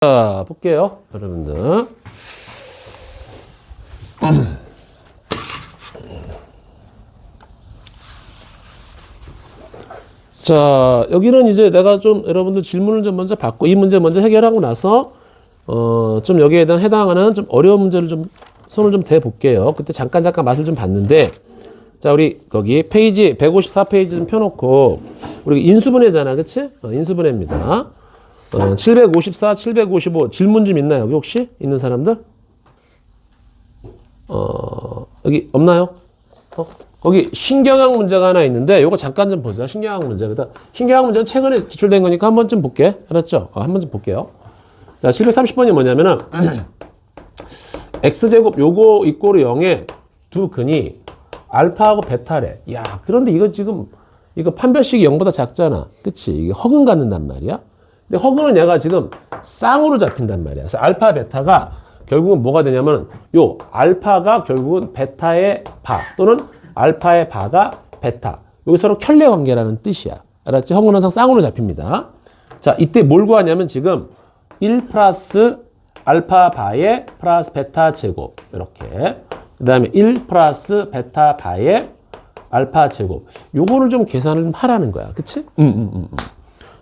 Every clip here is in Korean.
자, 볼게요, 여러분들. 자, 여기는 이제 내가 좀 여러분들 질문을 좀 먼저 받고 이 문제 먼저 해결하고 나서 좀 여기에 해당하는 좀 어려운 문제를 좀 손을 좀 대 볼게요. 그때 잠깐 맛을 좀 봤는데, 자, 우리 거기 페이지 154페이지 좀 펴놓고 우리 인수분해잖아, 그치? 인수분해입니다. 754, 755 질문 좀 있나요? 여기 혹시 있는 사람들? 여기 없나요? 거기 신경학 문제가 하나 있는데 요거 잠깐 좀 보자. 신경학 문제. 신경학 문제는 최근에 기출된 거니까 한번 좀 볼게. 알았죠? 한번 좀 볼게요. 자, 730번이 뭐냐면은 x제곱 요거 이꼬르 0의 두 근이 알파하고 베타래. 야, 그런데 이거 지금 이거 판별식이 0보다 작잖아. 그치? 이게 허근 갖는단 말이야. 근데 허근은 얘가 지금 쌍으로 잡힌단 말이야. 그래서 알파, 베타가 결국은 뭐가 되냐면 요 알파가 결국은 베타의 바 또는 알파의 바가 베타. 여기 서로 켤레 관계라는 뜻이야. 알았지? 허근은 항상 쌍으로 잡힙니다. 자, 이때 뭘 구하냐면 지금 1 플러스 알파 바의 플러스 베타 제곱 이렇게. 그 다음에 1 플러스 베타 바의 알파 제곱. 요거를 좀 계산을 좀 하라는 거야. 그치?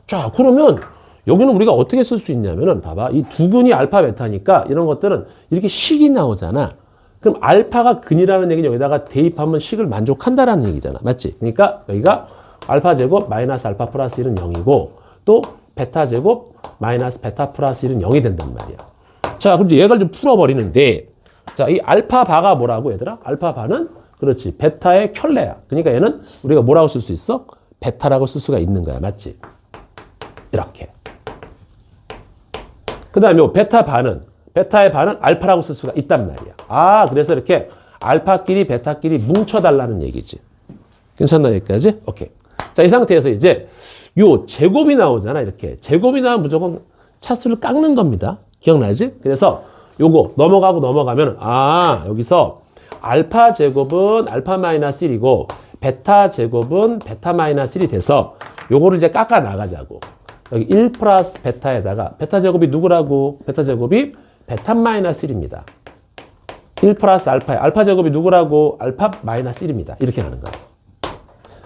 자, 그러면 여기는 우리가 어떻게 쓸 수 있냐면은 봐봐. 이 두 근이 알파 베타니까 이런 것들은 이렇게 식이 나오잖아. 그럼 알파가 근이라는 얘기는 여기다가 대입하면 식을 만족한다라는 얘기잖아. 맞지? 그러니까 여기가 알파 제곱 마이너스 알파 플러스 1은 0이고 또 베타 제곱 마이너스 베타 플러스 1은 0이 된단 말이야. 자, 그럼 이제 얘를 좀 풀어버리는데, 자, 이 알파 바가 뭐라고 얘들아? 알파 바는 그렇지. 베타의 켤레야. 그러니까 얘는 우리가 뭐라고 쓸 수 있어? 베타라고 쓸 수가 있는 거야. 맞지? 이렇게. 그 다음에 베타의 바는 알파라고 쓸 수가 있단 말이야. 아, 그래서 이렇게 알파끼리 베타끼리 뭉쳐달라는 얘기지. 괜찮나, 여기까지? 오케이. 자, 이 상태에서 이제 요 제곱이 나오잖아, 이렇게. 제곱이 나오면 무조건 차수를 깎는 겁니다. 기억나지? 그래서 요거 넘어가면, 아, 여기서 알파 제곱은 알파 마이너스 1이고, 베타 제곱은 베타 마이너스 1이 돼서 요거를 이제 깎아 나가자고. 여기 1 플러스 베타에다가 베타 제곱이 누구라고? 베타 제곱이 베타 마이너스 1입니다. 1 플러스 알파에 알파 제곱이 누구라고? 알파 마이너스 1입니다. 이렇게 가는 거야.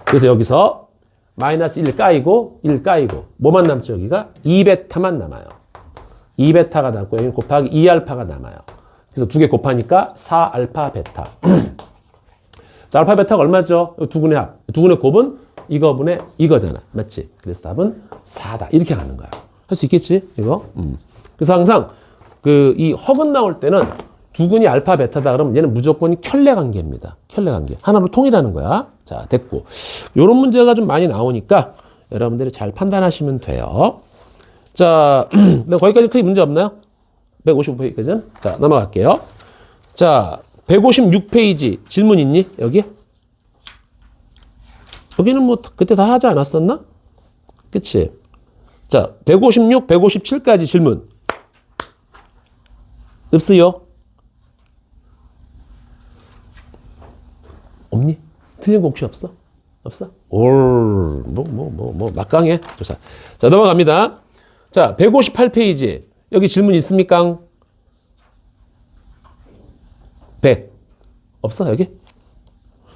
그래서 여기서 마이너스 1 까이고 1 까이고 뭐만 남죠? 여기가 2베타만 남아요. 2베타가 남고 여기 곱하기 2알파가 남아요. 그래서 두 개 곱하니까 4알파 베타. 자, 알파 베타가 얼마죠? 두 근의 합. 두 근의 곱은 이거분의 이거잖아. 맞지? 그래서 답은 4다. 이렇게 가는 거야. 할 수 있겠지? 이거? 그래서 항상 이 허근 나올 때는 두 근이 알파 베타다 그러면 얘는 무조건 켤레 관계입니다. 켤레 관계. 하나로 통일하는 거야. 자, 됐고. 요런 문제가 좀 많이 나오니까 여러분들이 잘 판단하시면 돼요. 자, 거기까지 크게 문제 없나요? 155페이지까지는? 자, 넘어갈게요. 자, 156페이지 질문 있니? 여기? 여기는 뭐 그때 다 하지 않았었나? 그치? 자, 156, 157까지 질문. 없어요? 없니? 틀린 거 혹시 없어? 없어? 막강해. 좋다. 자, 넘어갑니다. 자, 158페이지. 여기 질문 있습니까? 100. 없어, 여기?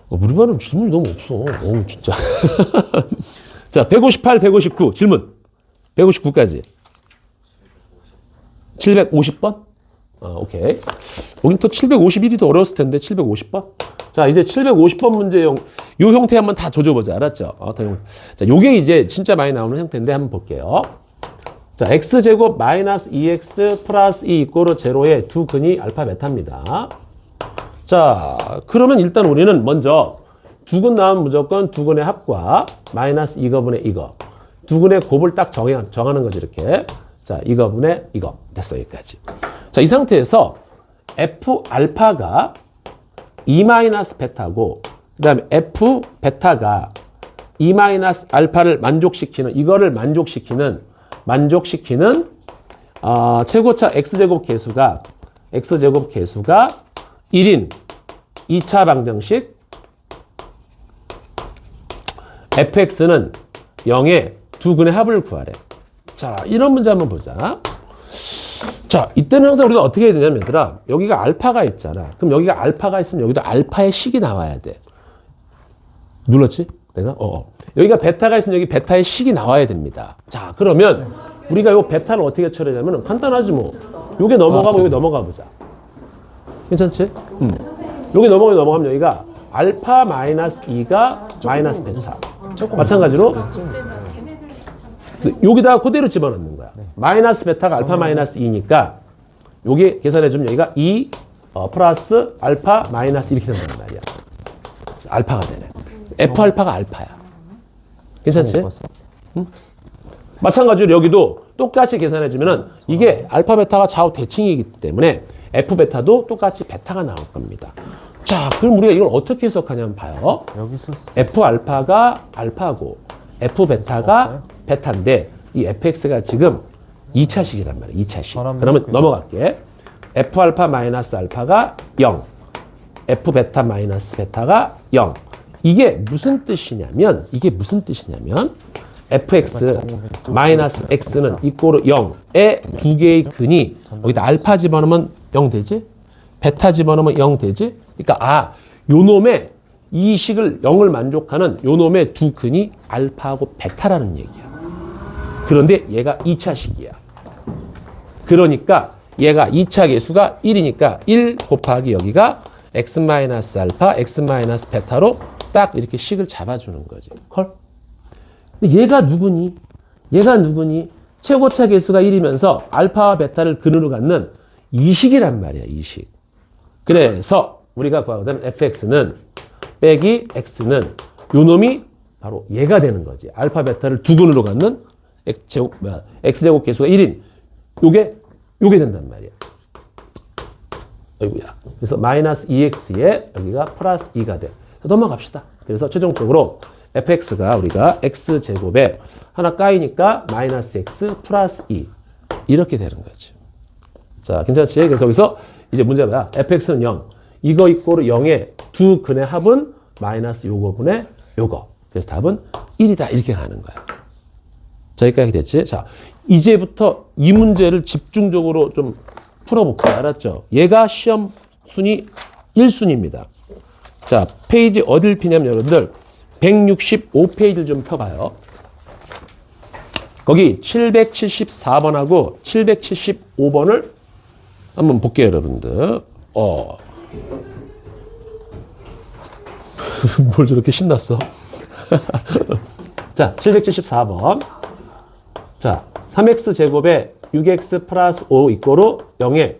우리 반은 질문이 너무 없어. 진짜. 자, 158, 159 질문. 159까지. 750번? 오케이. 여긴 또 751이 더 어려웠을 텐데, 750번? 자, 이제 750번 문제 요 형태 한번 다 조져보자. 알았죠? 자, 요게 이제 진짜 많이 나오는 형태인데 한번 볼게요. 자, x제곱 마이너스 2x 플러스 2 이꼬르 제로의 두 근이 알파 베타입니다. 자, 그러면 일단 우리는 먼저 두 근 나오면 무조건 두 근의 합과 마이너스 이거분의 이거. 두 근의 곱을 딱 정하는 거지, 이렇게. 자, 이거분의 이거. 됐어, 여기까지. 자, 이 상태에서 f 알파가 2 마이너스 베타고, 그 다음에 f 베타가 2 마이너스 알파를 이거를 만족시키는 최고차 x제곱 계수가 1인 2차 방정식 fx는 0의 두 근의 합을 구하래. 자, 이런 문제 한번 보자. 자, 이때는 항상 우리가 어떻게 해야 되냐면 얘들아, 여기가 알파가 있잖아. 그럼 여기가 알파가 있으면 여기도 알파의 식이 나와야 돼. 눌렀지? 내가? 여기가 베타가 있으면 여기 베타의 식이 나와야 됩니다. 자, 그러면 우리가 요 베타를 어떻게 처리하냐면 간단하지 뭐. 요게 넘어가면 여기 넘어가 보자. 괜찮지? 여기 넘어가면 여기가 알파 마이너스 2가 마이너스 베타. 마찬가지로 여기다가 그대로 집어넣는 거야. 마이너스 베타가 알파 마이너스 2니까 여기 계산해주면 여기가 2 플러스 알파 마이너스 이렇게 된단 말이야. 알파가 되네. F 알파가 알파야. 괜찮지? 응? 마찬가지로 여기도 똑같이 계산해주면은 이게 알파 베타가 좌우 대칭이기 때문에 F 베타도 똑같이 베타가 나올 겁니다. 자, 그럼 우리가 이걸 어떻게 해석하냐면 봐요. F 알파가 알파고 F 베타가 베타인데 이 fx가 지금 2차식이란 말이야. 2차식. 그러면 넘어갈게. F 알파 마이너스 알파가 0. F 베타 마이너스 베타가 0. 이게 무슨 뜻이냐면 fx 마이너스 x는 이꼬르 0의 두 개의 근이 여기다 알파 집어넣으면 0 되지? 베타 집어넣으면 0 되지? 그러니까 요 놈의 이 식을 0을 만족하는 요 놈의 두 근이 알파하고 베타라는 얘기야. 그런데 얘가 2차식이야. 그러니까 얘가 2차 계수가 1이니까 1 곱하기 여기가 x 마이너스 알파, x 마이너스 베타로 딱 이렇게 식을 잡아주는 거지. 헐? 근데 얘가 누구니? 최고차 계수가 1이면서 알파와 베타를 근으로 갖는 이 식이란 말이야, 이 식. 그래서 우리가 구하고자 하는 fx는 빼기 x는 요 놈이 바로 얘가 되는 거지. 알파 베타를 두 근으로 갖는 x제곱 계수가 1인 요게 된단 말이야. 아이고야. 그래서 마이너스 2x에 여기가 플러스 2가 돼. 넘어갑시다. 그래서 최종적으로 fx가 우리가 x제곱에 하나 까이니까 마이너스 x 플러스 2 이렇게 되는 거지. 자, 괜찮지? 그래서 여기서 이제 문제가 fx는 0. 이거 이꼬르 0의 두 근의 합은 마이너스 요거분의 요거. 그래서 답은 1이다. 이렇게 가는 거야. 자, 여기까지 됐지? 자, 이제부터 이 문제를 집중적으로 좀 풀어볼게요. 알았죠? 얘가 시험 순위 1순위입니다. 자, 페이지 어딜 피냐면 여러분들 165페이지를 좀 펴봐요. 거기 774번하고 775번을 한번 볼게요, 여러분들. 뭘 저렇게 신났어? 자, 774번. 자, 3x제곱에 6x 플러스 5 이꼬르 0의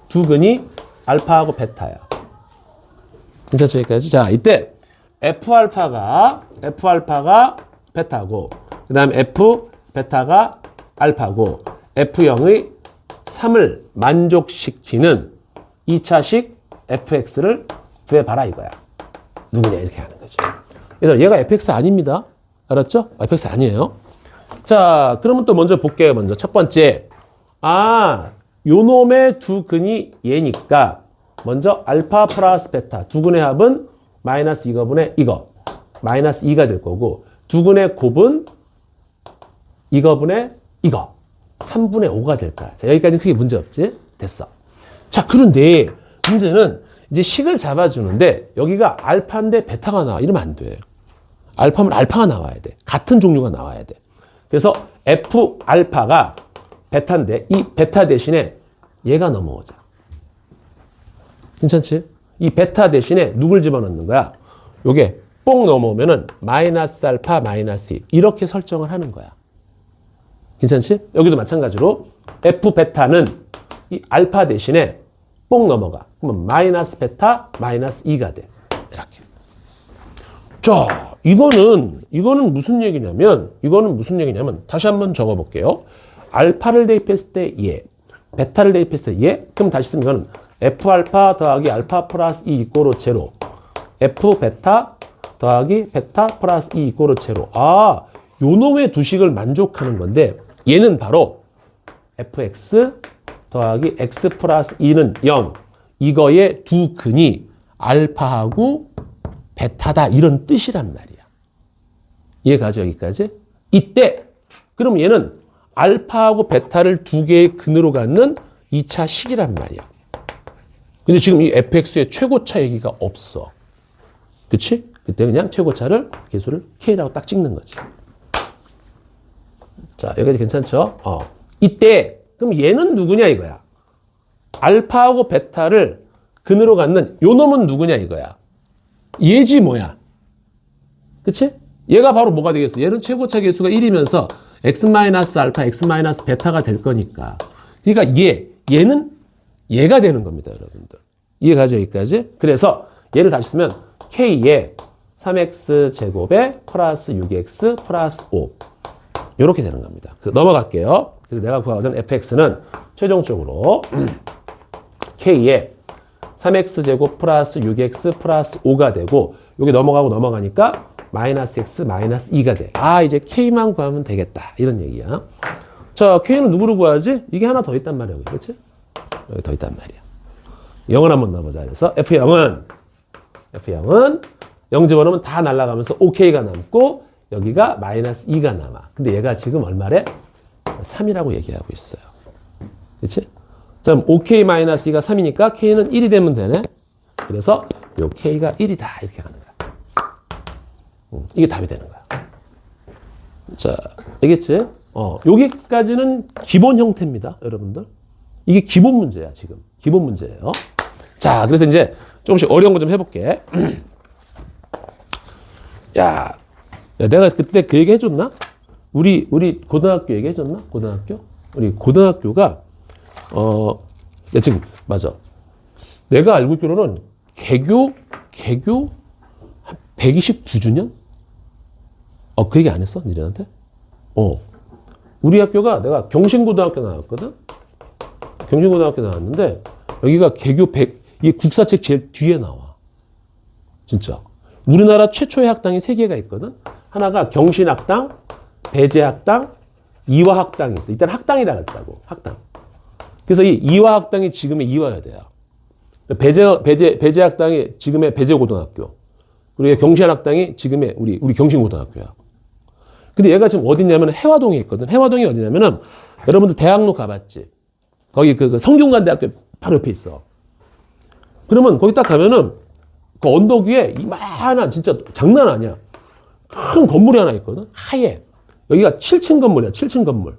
두 근이 알파하고 베타야. 괜찮죠? 여기까지? 자, 이때 F 알파가 베타고, 그 다음에 F 베타가 알파고, F0의 3을 만족시키는 2차식 fx를 구해봐라 이거야. 누구냐 이렇게 하는 거죠. 얘들아, 얘가 fx 아닙니다. 알았죠? fx 아니에요. 자, 그러면 또 먼저 볼게요. 먼저 첫 번째, 요 놈의 두 근이 얘니까 먼저 알파 플러스 베타 두 근의 합은 마이너스 이거분의 이거 마이너스 2가 될 거고, 두 근의 곱은 이거분의 이거 3분의 5가 될 거야. 자, 여기까지는 크게 문제 없지? 됐어. 자, 그런데 문제는 이제 식을 잡아주는데 여기가 알파인데 베타가 나와. 이러면 안 돼. 알파면 알파가 나와야 돼. 같은 종류가 나와야 돼. 그래서 F 알파가 베타인데 이 베타 대신에 얘가 넘어오자. 괜찮지? 이 베타 대신에 누굴 집어넣는 거야? 요게 뽕 넘어오면은 마이너스 알파 마이너스 2 이렇게 설정을 하는 거야. 괜찮지? 여기도 마찬가지로 F 베타는 이 알파 대신에 뽕 넘어가. 그러면 마이너스 베타 마이너스 2가 돼. 이렇게. 자, 이거는 무슨 얘기냐면 다시 한번 적어볼게요. 알파를 대입했을 때 얘, 베타를 대입했을 때 얘. 그럼 다시 쓰면 이거는 F 알파 더하기 알파 플러스 2 이꼬르 제로. F 베타 더하기 베타 플러스 2 이꼬르 제로. 요 놈의 두 식을 만족하는 건데 얘는 바로 fx 더하기 x 플러스 2는 0. 이거의 두 근이 알파하고 베타다 이런 뜻이란 말이야. 이해가죠? 여기까지? 이때 그럼 얘는 알파하고 베타를 두 개의 근으로 갖는 2차 식이란 말이야. 근데 지금 이 fx의 최고차 얘기가 없어. 그치? 그때 그냥 최고차를 계수를 k라고 딱 찍는 거지. 자, 여기까지 괜찮죠? 이때 그럼 얘는 누구냐 이거야. 알파하고 베타를 근으로 갖는 요 놈은 누구냐 이거야. 얘지 뭐야. 그치? 얘가 바로 뭐가 되겠어? 얘는 최고차 계수가 1이면서 x-알파, x-베타가 될 거니까. 그러니까 얘는 얘가 되는 겁니다, 여러분들. 이해가죠, 여기까지? 그래서 얘를 다시 쓰면 k에 3x 제곱에 플러스 6x 플러스 5. 이렇게 되는 겁니다. 그래서 넘어갈게요. 그래서 내가 구하고자 fx는 최종적으로 k에 3x 제곱 플러스 6x 플러스 5가 되고 여기 넘어가니까 마이너스 x 마이너스 2가 돼. 아, 이제 k만 구하면 되겠다. 이런 얘기야. 자, k는 누구로 구하지? 이게 하나 더 있단 말이야. 그렇지? 여기 더 있단 말이야. 0을 한번 넣어보자. 그래서 F0은 0 집어넣으면 다 날아가면서 OK가 남고 여기가 마이너스 2가 남아. 근데 얘가 지금 얼마래? 3이라고 얘기하고 있어요. 그렇지? 자, 그럼 OK 마이너스 2가 3이니까 K는 1이 되면 되네. 그래서 요 K가 1이다. 이렇게 가는 거야. 이게 답이 되는 거야. 자, 알겠지? 여기까지는 기본 형태입니다. 여러분들. 이게 기본 문제야, 지금. 기본 문제예요. 자, 그래서 이제 조금씩 어려운 거 좀 해볼게. 야, 내가 그때 그 얘기 해줬나? 우리 고등학교 얘기 해줬나? 고등학교? 우리 고등학교가, 지금, 맞아. 내가 알고 있기로는 개교 129주년? 그 얘기 안 했어? 니네한테? 우리 학교가 내가 경신고등학교 나왔거든? 경신고등학교 나왔는데, 여기가 개교 100, 이 국사책 제일 뒤에 나와. 진짜. 우리나라 최초의 학당이 3개가 있거든? 하나가 경신학당, 배제학당, 이화학당이 있어. 이때는 학당이라고 했다고. 학당. 그래서 이 이화학당이 지금의 이화여대야. 배제학당이 지금의 배제고등학교. 그리고 경신학당이 지금의 우리 경신고등학교야. 근데 얘가 지금 어디냐면 해화동에 있거든. 해화동이 어디냐면은 여러분들 대학로 가봤지? 거기 그 성균관대학교 바로 옆에 있어. 그러면 거기 딱 가면은 그 언덕 위에 이만한 진짜 장난 아니야. 큰 건물이 하나 있거든. 하얘. 여기가 7층 건물이야. 7층 건물.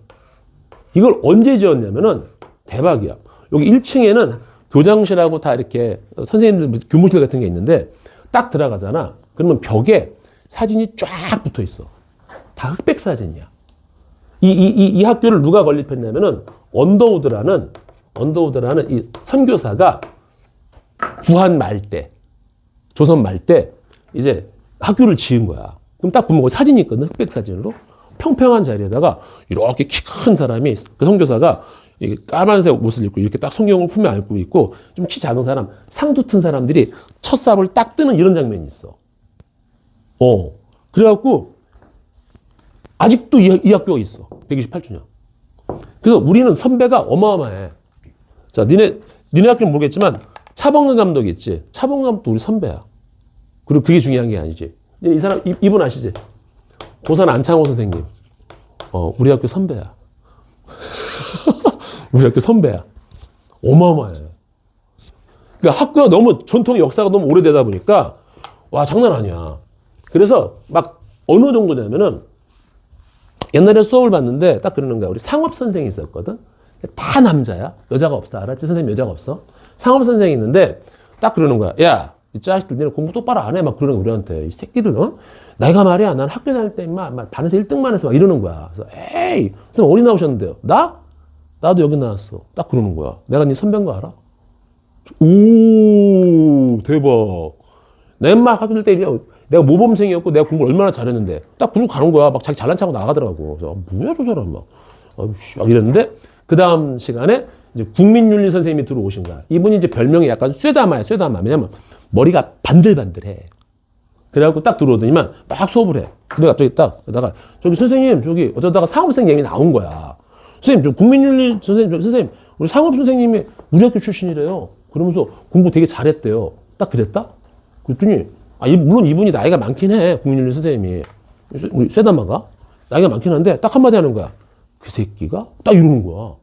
이걸 언제 지었냐면은 대박이야. 여기 1층에는 교장실하고 다 이렇게 선생님들 교무실 같은 게 있는데 딱 들어가잖아. 그러면 벽에 사진이 쫙 붙어 있어. 다 흑백 사진이야. 이 학교를 누가 건립했냐면은 언더우드라는 이 선교사가 구한 말때, 조선 말때 이제 학교를 지은 거야. 그럼 딱 보면 사진이 있거든. 흑백 사진으로. 평평한 자리에다가 이렇게 키 큰 사람이 그 선교사가 까만색 옷을 입고 이렇게 딱 성경을 품에 안고 있고 좀 키 작은 사람, 상두튼 사람들이 첫 삽을 딱 뜨는 이런 장면이 있어. 그래갖고 아직도 이 학교가 있어. 128주년. 그래서 우리는 선배가 어마어마해. 자, 니네 학교는 모르겠지만 차범근 감독 있지? 차범근 감독도 우리 선배야. 그리고 그게 중요한 게 아니지. 이 사람, 이분 아시지? 도산 안창호 선생님. 우리 학교 선배야. 우리 학교 선배야. 어마어마해. 그러니까 학교가 너무 전통의 역사가 너무 오래되다 보니까 와, 장난 아니야. 그래서 막 어느 정도냐면은 옛날에 수업을 봤는데 딱 그러는 거야. 우리 상업 선생이 있었거든. 다 남자야. 여자가 없어. 알았지? 선생님 여자가 없어. 상업 선생이 있는데 딱 그러는 거야. 야, 이 자식들 니네 공부 똑바로 안 해. 막 그러는 거야, 우리한테. 이 새끼들, 내가 말이야. 난 학교 다닐 때 인마 반에서 1등만 해서 막 이러는 거야. 그래서 에이, 선생님 어디 나오셨는데요? 나? 나도 여기 나왔어. 딱 그러는 거야. 내가 네 선배인 거 알아? 오, 대박. 내 인마 학교 다닐 때 내가 모범생이었고 내가 공부를 얼마나 잘했는데 딱 그러고 가는 거야. 막 자기 잘난 척하고 나가더라고. 그래서 뭐야 저 사람 막 이랬는데 그 다음 시간에 이제 국민윤리 선생님이 들어오신 거야. 이분이 이제 별명이 약간 쇠다마야. 쇠다마. 왜냐면 머리가 반들반들해. 그래갖고 딱 들어오더니만 막 수업을 해. 내가 저기 딱 내가 저기 선생님 저기 어쩌다가 상업선생님이 나온 거야. 선생님 저 국민윤리 선생님 우리 상업 선생님이 우리 학교 출신이래요. 그러면서 공부 되게 잘했대요. 딱 그랬다? 그랬더니 물론 이분이 나이가 많긴 해. 국민윤리 선생님이. 우리 쇠다마가. 나이가 많긴 한데 딱 한마디 하는 거야. 그 새끼가? 딱 이러는 거야.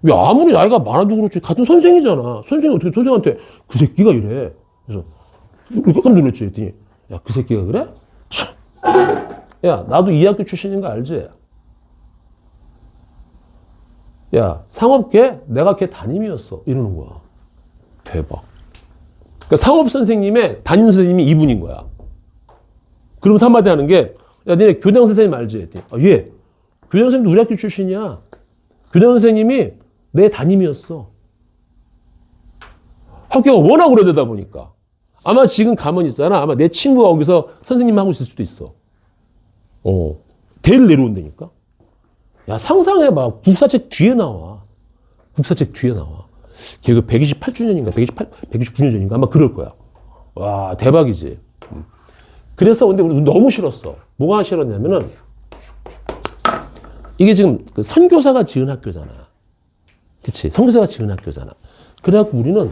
야, 아무리 나이가 많아도 그렇지. 같은 선생이잖아. 선생이 어떻게 선생한테 그 새끼가 이래. 그래서 이렇게 깜짝 놀랐지. 그랬더니 야, 그 새끼가 그래? 야, 나도 이 학교 출신인 거 알지? 야, 상업계 내가 걔 담임이었어. 이러는 거야. 대박. 그러니까 상업 선생님의 담임 선생님이 이분인 거야. 그러면서 한마디 하는 게, 야, 니네 교장 선생님 알지? 했더니, 아, 예. 교장 선생님도 우리 학교 출신이야. 교장 선생님이 내 담임이었어. 학교가 워낙 오래되다 보니까. 아마 지금 가면 있잖아. 아마 내 친구가 거기서 선생님 하고 있을 수도 있어. 대를 내려온다니까. 야, 상상해봐. 국사책 뒤에 나와. 국사책 뒤에 나와. 걔가 128주년인가, 129년 전인가? 아마 그럴 거야. 와, 대박이지. 그래서 근데 우리 너무 싫었어. 뭐가 싫었냐면은, 이게 지금 그 선교사가 지은 학교잖아. 그치? 선교사가 지은 학교잖아. 그래갖고 우리는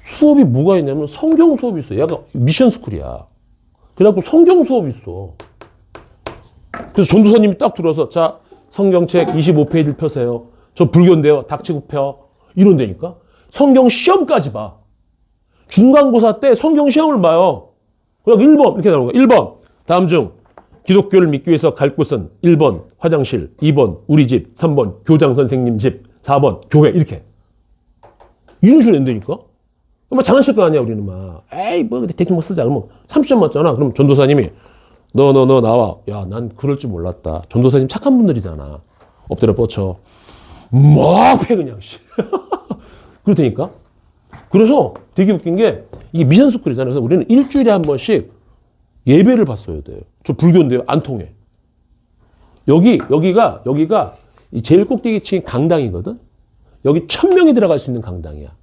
수업이 뭐가 있냐면 성경 수업이 있어. 약간 미션 스쿨이야. 그래갖고 성경 수업이 있어. 그래서 전도사님이 딱 들어서, 자, 성경책 25페이지를 펴세요. 저 불교인데요. 닥치고 펴. 이런다니까. 성경 시험까지 봐. 중간고사 때 성경 시험을 봐요. 그럼 1번 이렇게 나오는 거야. 1번. 다음 중 기독교를 믿기 위해서 갈 곳은 1번 화장실, 2번 우리 집, 3번 교장 선생님 집, 4번 교회. 이렇게. 이런 식으로 낸다니까. 막 장난칠 거 아니야, 우리는 막. 에이, 뭐, 대충 뭐 쓰자. 그러면 30점 맞잖아. 그럼 전도사님이 너 나와. 야, 난 그럴 줄 몰랐다. 전도사님 착한 분들이잖아. 엎드려 뻗쳐. 막 패, 그냥. 그렇다니까. 그래서 되게 웃긴 게, 이게 미션 스쿨이잖아요. 그래서 우리는 일주일에 한 번씩 예배를 봤어야 돼요. 저 불교인데요. 안 통해. 여기가 이 제일 꼭대기 층이 강당이거든. 여기 1000명이 들어갈 수 있는 강당이야.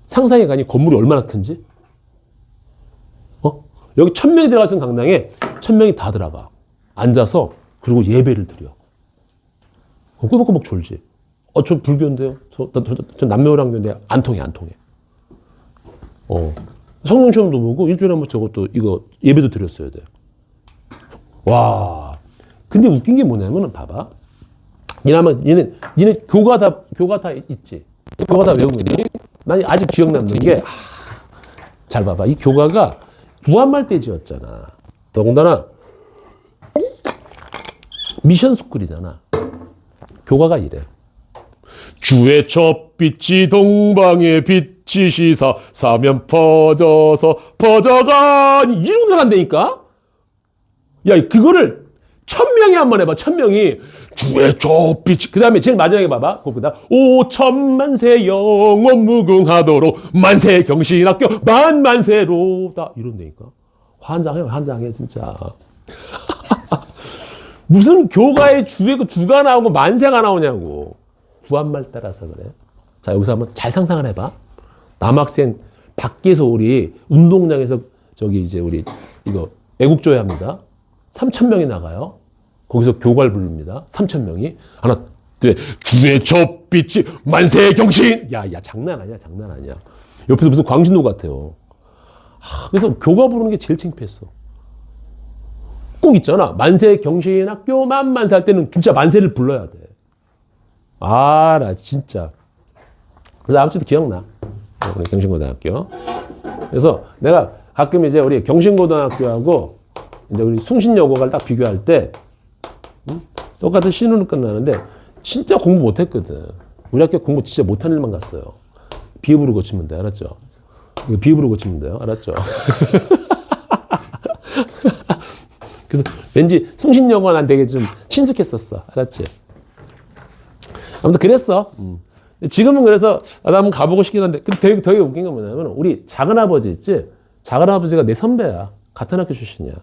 상상해 가니 건물이 얼마나 큰지? 여기 1000명이 들어갈 수 있는 강당에 1000명이 다 들어가. 앉아서, 그리고 예배를 드려. 꾸벅꾸벅 졸지. 저 불교인데요. 저 남묘랑교인데 안 통해. 성령 시험도 보고 일주일에 한 번 저것도 이거 예배도 드렸어야 돼. 와. 근데 웃긴 게 뭐냐면은 봐봐. 얘네 교가 다 있지. 교가 다 외우고 있네. 난 아직 기억 남는 게, 잘 봐봐. 이 교가가 부활말 때 지었잖아. 더군다나 미션 스쿨이잖아. 교가가 이래. 주의 젖빛이 동방의 빛이시사 사면 퍼져서 퍼져가니 이러고 들어간다니까. 야, 그거를 1000명이 한 번 해봐. 1000명이 주의 젖빛. 그 다음에 제일 마지막에 봐봐. 그다음 5천만세 영원 무궁하도록 만세 경신학교 만만세로다 이런다니까. 환장해 진짜. 무슨 교가에 주에 그 주가 나오고 만세가 나오냐고. 구한말 따라서 그래. 자, 여기서 한번 잘 상상을 해봐. 남학생 밖에서 우리 운동장에서 이제 우리 이거 애국조회 합니다. 3000명이 나가요. 거기서 교가를 부릅니다. 3000명이. 하나, 둘, 주의 젖빛이 만세 경신! 야, 장난 아니야. 옆에서 무슨 광신도 같아요. 그래서 교가 부르는 게 제일 창피했어. 꼭 있잖아. 만세 경신학교 만만세 할 때는 진짜 만세를 불러야 돼. 나 진짜. 그래서 아무튼 기억나. 우리 경신고등학교. 그래서 내가 가끔 이제 우리 경신고등학교하고 이제 우리 숭신여고를 딱 비교할 때, 똑같은 신호는 끝나는데, 진짜 공부 못했거든. 우리 학교 공부 진짜 못한 일만 갔어요. 비읍으로 고치면 돼. 알았죠? 이거 비읍으로 고치면 돼요. 알았죠? 그래서 왠지 숭신여고가 난 되게 좀 친숙했었어. 알았지? 아무튼 그랬어. 지금은 그래서 나 한번 가보고 싶긴 한데, 근데 되게 웃긴 건 뭐냐면 우리 작은아버지 있지? 작은아버지가 내 선배야. 같은 학교 출신이야.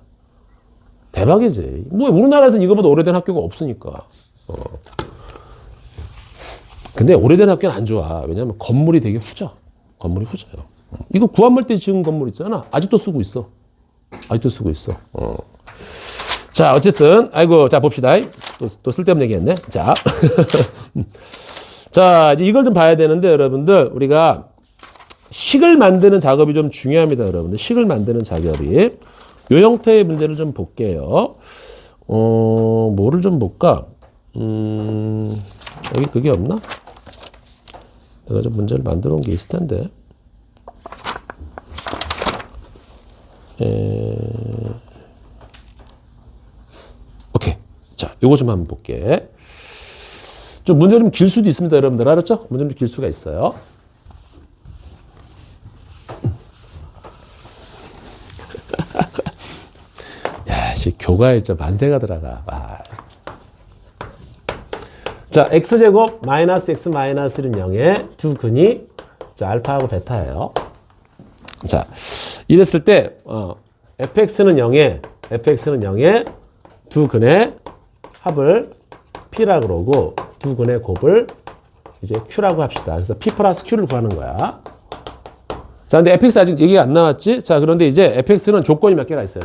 대박이지. 뭐 우리나라에서 이거보다 오래된 학교가 없으니까. 근데 오래된 학교는 안 좋아. 왜냐면 건물이 되게 후져. 건물이 후져요. 이거 구한말 때 지은 건물 있잖아. 아직도 쓰고 있어. 자, 어쨌든, 자, 봅시다. 또 쓸데없는 얘기 했네. 자. 자, 이제 이걸 좀 봐야 되는데, 여러분들, 우리가 식을 만드는 작업이 좀 중요합니다, 여러분들. 식을 만드는 작업이. 요 형태의 문제를 좀 볼게요. 뭐를 좀 볼까? 여기 그게 없나? 내가 좀 문제를 만들어 놓은 게 있을 텐데. 오케이. 자, 요거 좀 한번 볼게. 좀 문제 좀 길 수도 있습니다, 여러분들. 알았죠? 문제 좀 길 수가 있어요. 야, 이 교과에 진짜 만세가 들어가. 와. 자, x제곱 마이너스 x 마이너스 1은 0에 두 근이 자, 알파하고 베타예요. 자, 이랬을 때 fx는 0에 두 근의 합을 p라 그러고 두 근의 곱을 이제 q라고 합시다. 그래서 p 플러스 q를 구하는 거야. 자, 근데 fx 아직 얘기가 안 나왔지? 자, 그런데 이제 fx는 조건이 몇 개가 있어요.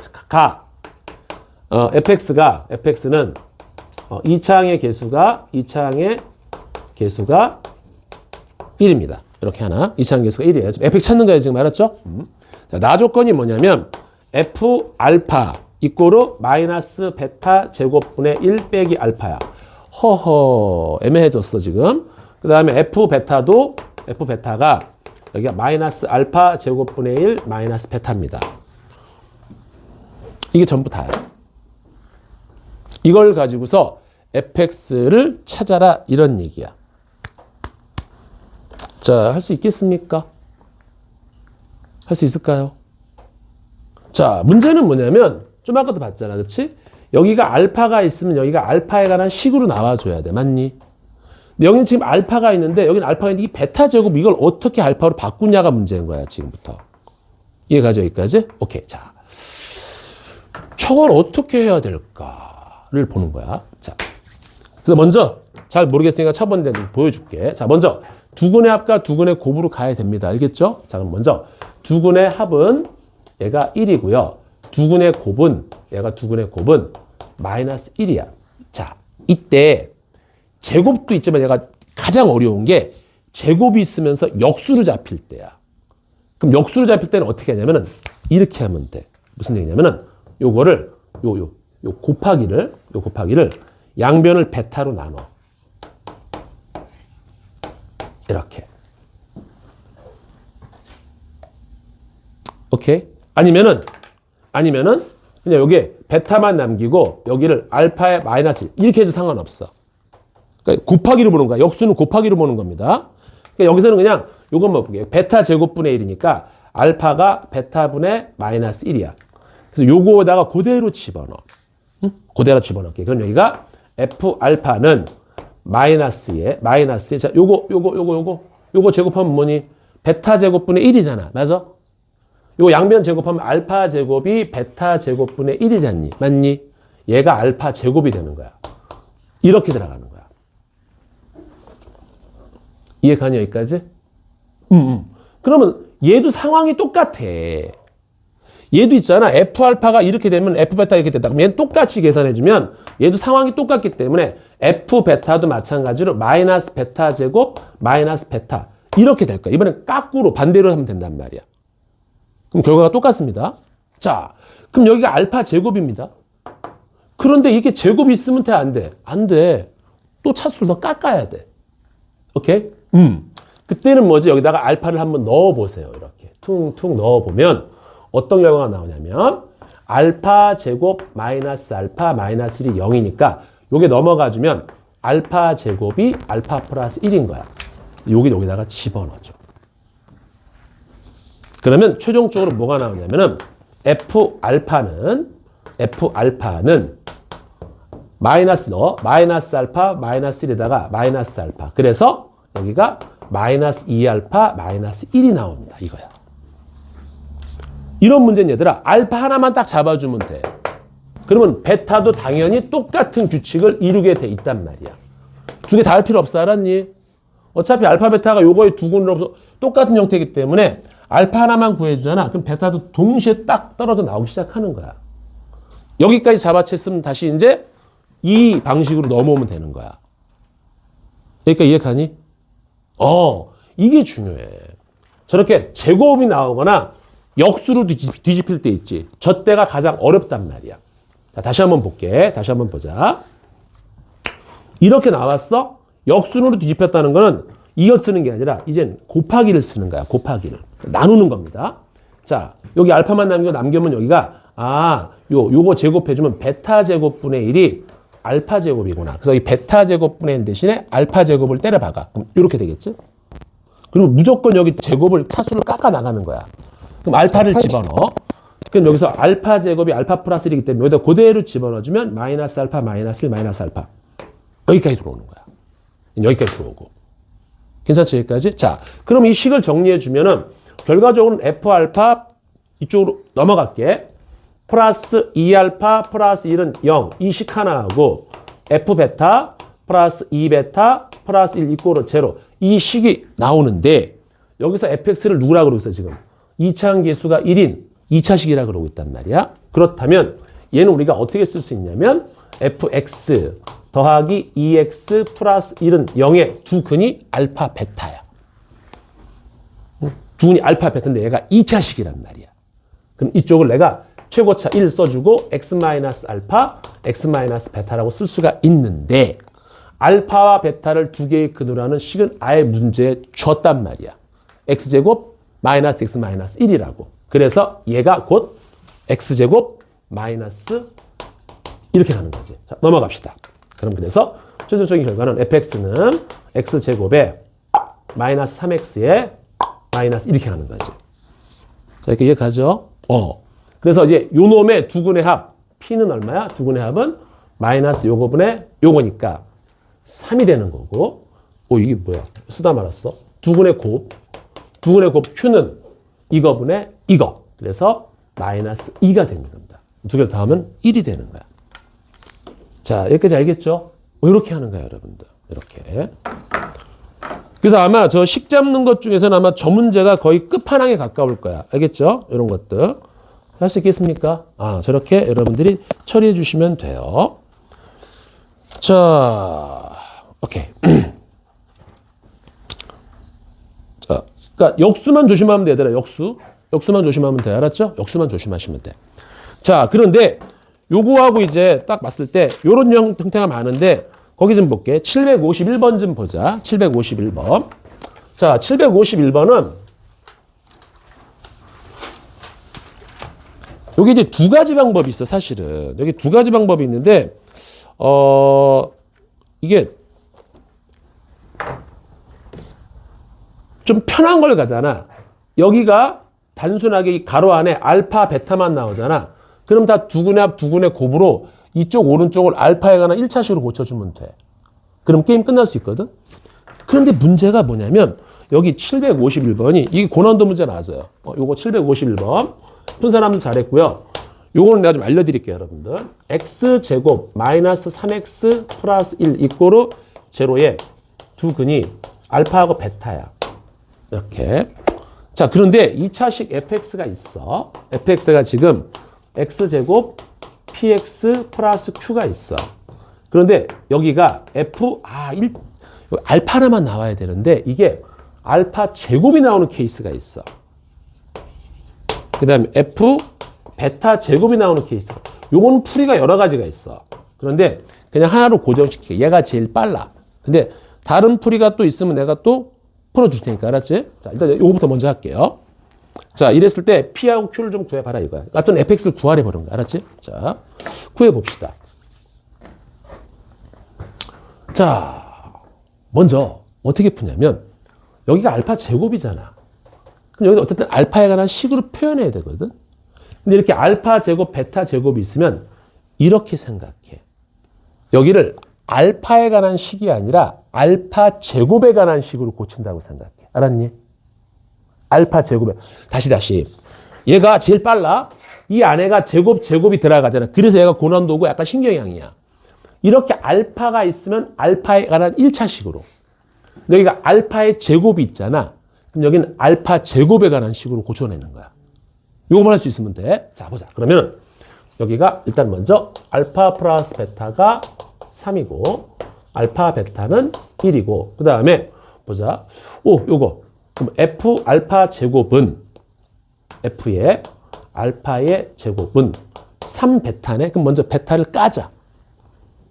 fx는 2차항의 개수가 1입니다. 이렇게 하나. 2차항 개수가 1이에요. 지금 fx 찾는 거예요. 지금 알았죠? 자, 나 조건이 뭐냐면 f 알파 이꼬르 마이너스 베타 제곱분의 1 빼기 알파야. 허허, 애매해졌어, 지금. 그 다음에 f베타가 여기가 마이너스 알파 제곱분의 1 마이너스 베타입니다. 이게 전부 다예요. 이걸 가지고서 fx를 찾아라, 이런 얘기야. 자, 할 수 있겠습니까? 할 수 있을까요? 자, 문제는 뭐냐면 좀 아까도 봤잖아, 그렇지? 여기가 알파가 있으면 여기가 알파에 관한 식으로 나와줘야 돼, 맞니? 근데 여기는 지금 알파가 있는데 여기는 알파가 있는데 이 베타 제곱 이걸 어떻게 알파로 바꾸냐가 문제인 거야, 지금부터. 이해가죠, 여기까지? 오케이. 자, 저걸 어떻게 해야 될까를 보는 거야. 자, 그래서 먼저 잘 모르겠으니까 첫 번째 보여줄게. 자, 먼저 두 근의 합과 두 근의 곱으로 가야 됩니다. 알겠죠? 자, 그럼 먼저 두 근의 합은 얘가 1이고요. 두 근의 곱은 마이너스 1이야. 자, 이때 제곱도 있지만 얘가 가장 어려운 게 제곱이 있으면서 역수로 잡힐 때야. 그럼 역수로 잡힐 때는 어떻게 하냐면은 이렇게 하면 돼. 무슨 얘기냐면은 요거를 요 곱하기를 양변을 베타로 나눠. 이렇게. 오케이? 아니면은 그냥 여기에 베타만 남기고 여기를 알파에 마이너스 이렇게 해도 상관없어. 그러니까 곱하기로 보는 거야. 역수는 곱하기로 보는 겁니다. 그러니까 여기서는 그냥 요것만 볼게요. 베타 제곱분의 1이니까 알파가 베타분의 마이너스 1이야. 그래서 요거에다가 그대로 집어넣어. 응? 그대로 집어넣을게. 그럼 여기가 f 알파는 마이너스에 자, 요거 제곱하면 뭐니? 베타 제곱분의 1이잖아. 맞아? 요거 양변 제곱하면 알파 제곱이 베타 제곱분의 1이잖니. 맞니? 얘가 알파 제곱이 되는 거야. 이렇게 들어가는 거야. 이해가냐, 여기까지? 그러면 얘도 상황이 똑같아. 얘도 있잖아. F알파가 이렇게 되면 F베타 이렇게 됐다. 그럼 얘는 똑같이 계산해주면 얘도 상황이 똑같기 때문에 F베타도 마찬가지로 마이너스 베타 제곱 마이너스 베타 이렇게 될 거야. 이번엔 거꾸로 반대로 하면 된단 말이야. 그럼 결과가 똑같습니다. 자, 그럼 여기가 알파 제곱입니다. 그런데 이게 제곱이 있으면 돼, 안 돼? 안 돼. 또 차수를 더 깎아야 돼. 오케이? 그때는 뭐지? 여기다가 알파를 한번 넣어보세요. 이렇게 퉁퉁 넣어보면 어떤 결과가 나오냐면 알파 제곱 마이너스 알파 마이너스 1이 0이니까 요게 넘어가주면 알파 제곱이 알파 플러스 1인 거야. 여기다가 집어넣어줘. 그러면 최종적으로 뭐가 나오냐면은 F알파는 마이너스 알파 마이너스 1에다가 마이너스 알파. 그래서 여기가 마이너스 2알파 마이너스 1이 나옵니다. 이거야. 이런 문제는 얘들아 알파 하나만 딱 잡아주면 돼. 그러면 베타도 당연히 똑같은 규칙을 이루게 돼 있단 말이야. 두 개 다 할 필요 없어. 알았니? 어차피 알파 베타가 요거의 두 근으로 똑같은 형태이기 때문에 알파 하나만 구해주잖아. 그럼 베타도 동시에 딱 떨어져 나오기 시작하는 거야. 여기까지 잡아챘으면 다시 이제 이 방식으로 넘어오면 되는 거야. 그러니까 이해가니? 이게 중요해. 저렇게 제곱이 나오거나 역수로 뒤집힐 때 있지. 저 때가 가장 어렵단 말이야. 자, 다시 한번 볼게. 다시 한번 보자. 이렇게 나왔어? 역순으로 뒤집혔다는 거는 이걸 쓰는 게 아니라 이젠 곱하기를 쓰는 거야. 곱하기를. 나누는 겁니다. 자, 여기 알파만 남기면 여기가 요거 제곱해주면 베타 제곱분의 1이 알파 제곱이구나. 그래서 이 베타 제곱분의 1 대신에 알파 제곱을 때려 박아. 그럼 이렇게 되겠지? 그리고 무조건 여기 제곱을 차수를 깎아 나가는 거야. 그럼 알파를 집어넣어. 그럼 여기서 알파 제곱이 알파 플러스 1이기 때문에 여기다 그대로 집어넣어주면 마이너스 알파 마이너스 1 마이너스 알파. 여기까지 들어오는 거야. 여기까지 들어오고. 괜찮지? 여기까지? 자, 그럼 이 식을 정리해주면은 결과적으로는 F 알파 이쪽으로 넘어갈게. 플러스 2알파 플러스 1은 0. 이 식 하나하고 F 베타 플러스 2베타 플러스 1 이꼬르 제로. 이 식이 나오는데 여기서 fx를 누구라고 그러고 있어 지금? 2차항계수가 1인 2차식이라고 그러고 있단 말이야. 그렇다면 얘는 우리가 어떻게 쓸 수 있냐면 fx 더하기 2x 플러스 1은 0의 두 근이 알파 베타야. 두 근이 알파 베타인데 얘가 2차식이란 말이야. 그럼 이쪽을 내가 최고차 1 써주고 x 마이너스 알파, x 마이너스 베타라고 쓸 수가 있는데 알파와 베타를 두 개의 근으로 하는 식은 아예 문제에 줬단 말이야. x제곱 마이너스 x 마이너스 1이라고. 그래서 얘가 곧 x제곱 마이너스 이렇게 가는 거지. 자, 넘어갑시다. 그럼 그래서 최종적인 결과는 fx는 x제곱에 마이너스 3x에 마이너스 이렇게 가는 거지. 자, 이렇게 이해가죠? 그래서 이제 요 놈의 두 근의 합, p는 얼마야? 두 근의 합은 마이너스 요거분의 요거니까 3이 되는 거고. 이게 뭐야? 쓰다 말았어. 두 근의 곱 q는 이거분의 이거. 그래서 마이너스 2가 되는 겁니다. 두 개를 더하면 1이 되는 거야. 자, 여기까지 알겠죠? 이렇게 하는 거야, 여러분들. 이렇게. 그래서 아마 저 식 잡는 것 중에서는 아마 저 문제가 거의 끝판왕에 가까울 거야. 알겠죠? 이런 것들. 할 수 있겠습니까? 저렇게 여러분들이 처리해 주시면 돼요. 자, 오케이. 자, 그러니까 역수만 조심하면 돼, 얘들아. 역수만 조심하면 돼. 알았죠? 역수만 조심하시면 돼. 자, 그런데 요거하고 이제 딱 봤을 때 요런 형태가 많은데 거기 좀 볼게. 751번 좀 보자. 751번. 자, 751번은 여기 이제 두 가지 방법이 있어, 사실은. 여기 두 가지 방법이 있는데, 이게 좀 편한 걸 가잖아. 여기가 단순하게 이 가로 안에 알파, 베타만 나오잖아. 그럼 다 두근의 합, 두근의 곱으로 이쪽 오른쪽을 알파에 관한 1차식으로 고쳐주면 돼. 그럼 게임 끝날 수 있거든? 그런데 문제가 뭐냐면, 여기 751번이, 이게 고난도 문제 맞아요. 요거 751번. 푼 사람들 잘했고요. 요거는 내가 좀 알려드릴게요, 여러분들. x제곱 마이너스 3x 플러스 1 이꼬르 제로의 두 근이 알파하고 베타야. 이렇게. 자, 그런데 2차식 fx가 있어. fx가 지금 x제곱 px 플러스 q가 있어. 그런데 여기가 알파 하나만 나와야 되는데 이게 알파 제곱이 나오는 케이스가 있어. 그 다음에 f 베타 제곱이 나오는 케이스. 요거는 풀이가 여러 가지가 있어. 그런데 그냥 하나로 고정시켜. 얘가 제일 빨라. 근데 다른 풀이가 또 있으면 내가 또 풀어줄 테니까. 알았지? 자, 일단 요거부터 먼저 할게요. 자, 이랬을 때 P하고 Q를 좀 구해봐라 이거야. 어떤 fx를 구하래버린 거야. 알았지? 자, 구해봅시다. 자, 먼저 어떻게 푸냐면 여기가 알파 제곱이잖아. 그럼 여기 어쨌든 알파에 관한 식으로 표현해야 되거든. 근데 이렇게 알파 제곱, 베타 제곱이 있으면 이렇게 생각해. 여기를 알파에 관한 식이 아니라 알파 제곱에 관한 식으로 고친다고 생각해. 알았니? 알파 제곱에. 다시. 얘가 제일 빨라. 이 안에가 제곱이 들어가잖아. 그래서 얘가 고난도고 약간 신경향이야. 이렇게 알파가 있으면 알파에 관한 1차식으로. 여기가 알파의 제곱이 있잖아. 그럼 여기는 알파 제곱에 관한 식으로 고쳐내는 거야. 요거만 할 수 있으면 돼. 자, 보자. 그러면 여기가 일단 먼저 알파 플러스 베타가 3이고 알파 베타는 1이고 그 다음에 보자. 요거. 그럼 F 알파 제곱은 F의 알파의 제곱은 3베타네. 그럼 먼저 베타를 까자.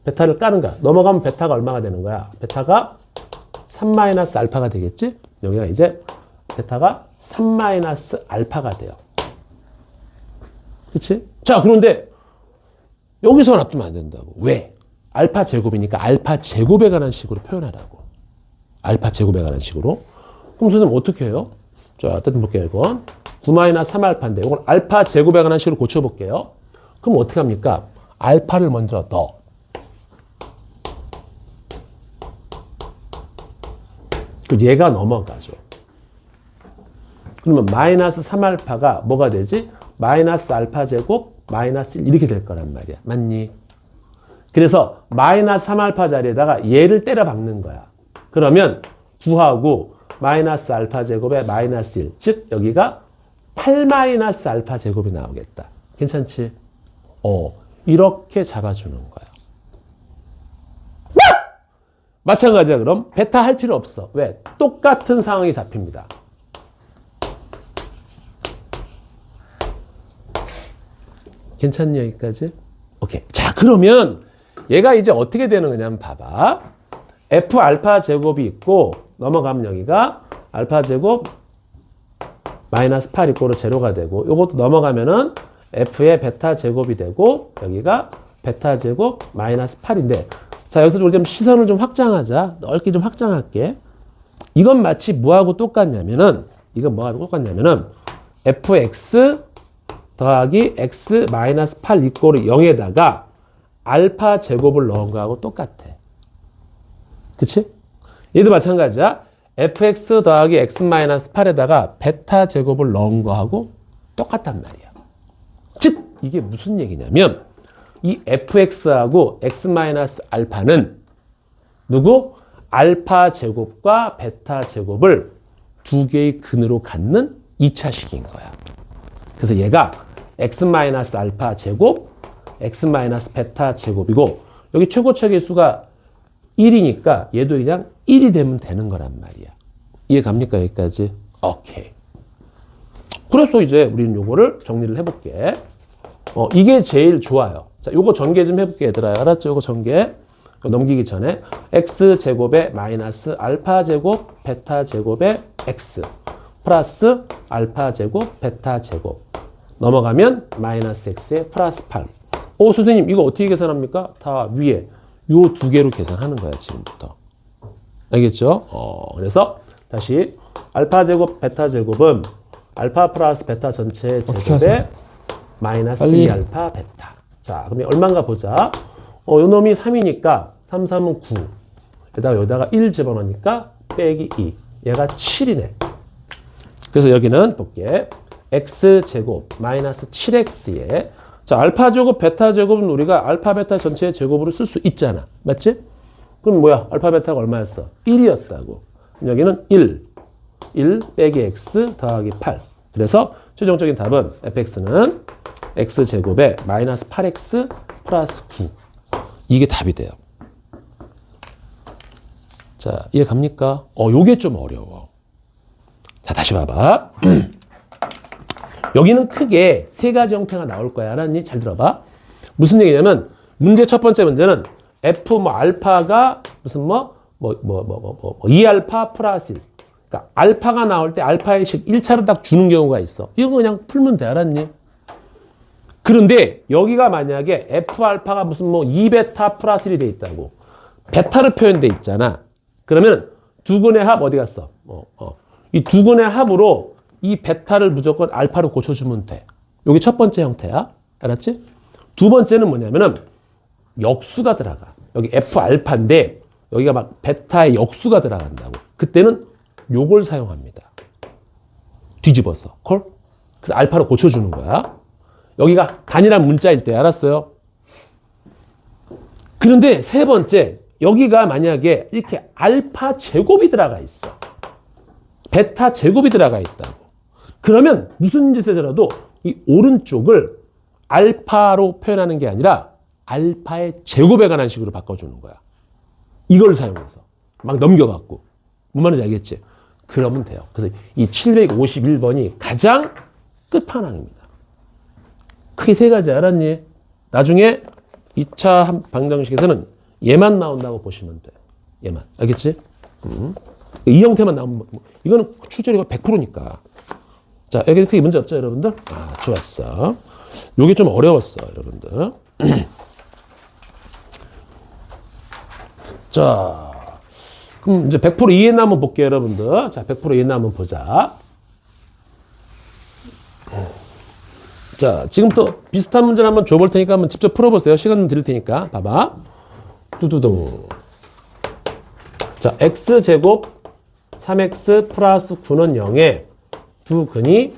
베타를 까는 거야. 넘어가면 베타가 얼마가 되는 거야? 베타가 3-알파가 되겠지? 여기가 이제 베타가 3-알파가 돼요. 그치? 자, 그런데 여기서 놔두면 안 된다고. 왜? 알파 제곱이니까 알파 제곱에 관한 식으로 표현하라고. 알파 제곱에 관한 식으로. 그럼 선생님 어떻게 해요? 자, 어쨌든 볼게요, 이건. 9-3알파인데 이걸 알파 제곱에 관한 식으로 고쳐볼게요. 그럼 어떻게 합니까? 알파를 먼저 넣어. 그리고 얘가 넘어가죠. 그러면 -3알파가 뭐가 되지? -알파 제곱 -1 이렇게 될 거란 말이야. 맞니? 그래서 -3알파 자리에다가 얘를 때려 박는 거야. 그러면 9하고 -알파 제곱에 -1, 즉 여기가 8-알파 제곱이 나오겠다. 괜찮지? 이렇게 잡아주는 거야. 마찬가지야. 그럼 베타 할 필요 없어. 왜? 똑같은 상황이 잡힙니다. 괜찮니 여기까지? 오케이. 자, 그러면 얘가 이제 어떻게 되는 거냐면 봐봐. F 알파 제곱이 있고 넘어가면 여기가 알파 제곱 -8 이꼬르 제로가 되고 요것도 넘어가면은 F의 베타 제곱이 되고 여기가 베타 제곱 -8인데 자, 여기서 우리 좀 시선을 좀 확장하자. 넓게 좀 확장할게. 이건 마치 뭐하고 똑같냐면은 이건 뭐하고 똑같냐면은 fx 더하기 x 마이너스 8 이꼬르 0에다가 알파 제곱을 넣은 거하고 똑같아. 그치? 얘도 마찬가지야. fx 더하기 x 마이너스 8에다가 베타 제곱을 넣은 거하고 똑같단 말이야. 즉 이게 무슨 얘기냐면 이 fx하고 x 마이너스 알파는 누구? 알파 제곱과 베타 제곱을 두 개의 근으로 갖는 2차식인 거야. 그래서 얘가 x 마이너스 알파 제곱, x 마이너스 베타 제곱이고 여기 최고차의 수가 1이니까 얘도 그냥 1이 되면 되는 거란 말이야. 이해 갑니까 여기까지? 오케이. 그래서 이제 우리는 요거를 정리를 해볼게. 이게 제일 좋아요. 자, 요거 전개 좀 해볼게 얘들아. 알았죠? 요거 전개. 넘기기 전에 x 제곱에 마이너스 알파 제곱 베타 제곱에 x 플러스 알파 제곱 베타 제곱 넘어가면 마이너스 x에 플러스 8. 선생님 이거 어떻게 계산합니까? 다 위에 요 두 개로 계산하는 거야 지금부터. 알겠죠? 그래서 다시 알파 제곱 베타 제곱은 알파 플러스 베타 전체 제곱에 마이너스 2알파 베타. 자, 그럼 얼마인가 보자. 요 놈이 3이니까 3, 3은 9. 여기다가 1 집어넣으니까 빼기 2. 얘가 7이네. 그래서 여기는 볼게. x제곱 마이너스 7x에 자, 알파 제곱 베타 제곱은 우리가 알파 베타 전체의 제곱으로 쓸 수 있잖아. 맞지? 그럼 뭐야? 알파 베타가 얼마였어? 1이었다고. 여기는 1 빼기 x 더하기 8. 그래서 최종적인 답은 fx는 x제곱에 마이너스 8x 플러스 9. 이게 답이 돼요. 자, 이해 갑니까? 요게 좀 어려워. 자, 다시 봐봐. 여기는 크게 세 가지 형태가 나올 거야. 알았니? 잘 들어봐. 무슨 얘기냐면, 문제 첫 번째 문제는 f 알파가 무슨 2알파 플러스 1. 그러니까 알파가 나올 때 알파의 식 1차로 딱 주는 경우가 있어. 이거 그냥 풀면 돼. 알았니? 그런데 여기가 만약에 F알파가 무슨 2베타 플러스 1이 돼 있다고. 베타로 표현돼 있잖아. 그러면 두 근의 합 어디 갔어? 이 두 근의 합으로 이 베타를 무조건 알파로 고쳐주면 돼. 여기 첫 번째 형태야. 알았지? 두 번째는 뭐냐면은 역수가 들어가. 여기 F알파인데 여기가 막 베타의 역수가 들어간다고. 그때는 요걸 사용합니다. 뒤집어서. 콜? 그래서 알파로 고쳐주는 거야. 여기가 단일한 문자일 때 알았어요. 그런데 세 번째, 여기가 만약에 이렇게 알파 제곱이 들어가 있어. 베타 제곱이 들어가 있다고. 그러면 무슨 짓을 해서라도 이 오른쪽을 알파로 표현하는 게 아니라 알파의 제곱에 관한 식으로 바꿔주는 거야. 이걸 사용해서. 막 넘겨갖고. 뭔 말인지 알겠지? 그러면 돼요. 그래서 이 751번이 가장 끝판왕입니다. 크게 세 가지 알았니? 나중에 2차 방정식에서는 얘만 나온다고 보시면 돼. 얘만. 알겠지? 이 형태만 나오면 이거는 출제료가 100%니까. 자, 여기 크게 문제 없죠, 여러분들? 아, 좋았어. 요게 좀 어려웠어, 여러분들. 자, 그럼 이제 100% 이해나 한번 볼게요, 여러분들. 자, 100% 이해나 한번 보자. 자, 지금부터 비슷한 문제를 한번 줘볼 테니까 한번 직접 풀어보세요. 시간 좀 드릴 테니까. 봐봐. 뚜두둥. 자, x제곱 3x 플러스 9는 0에 두 근이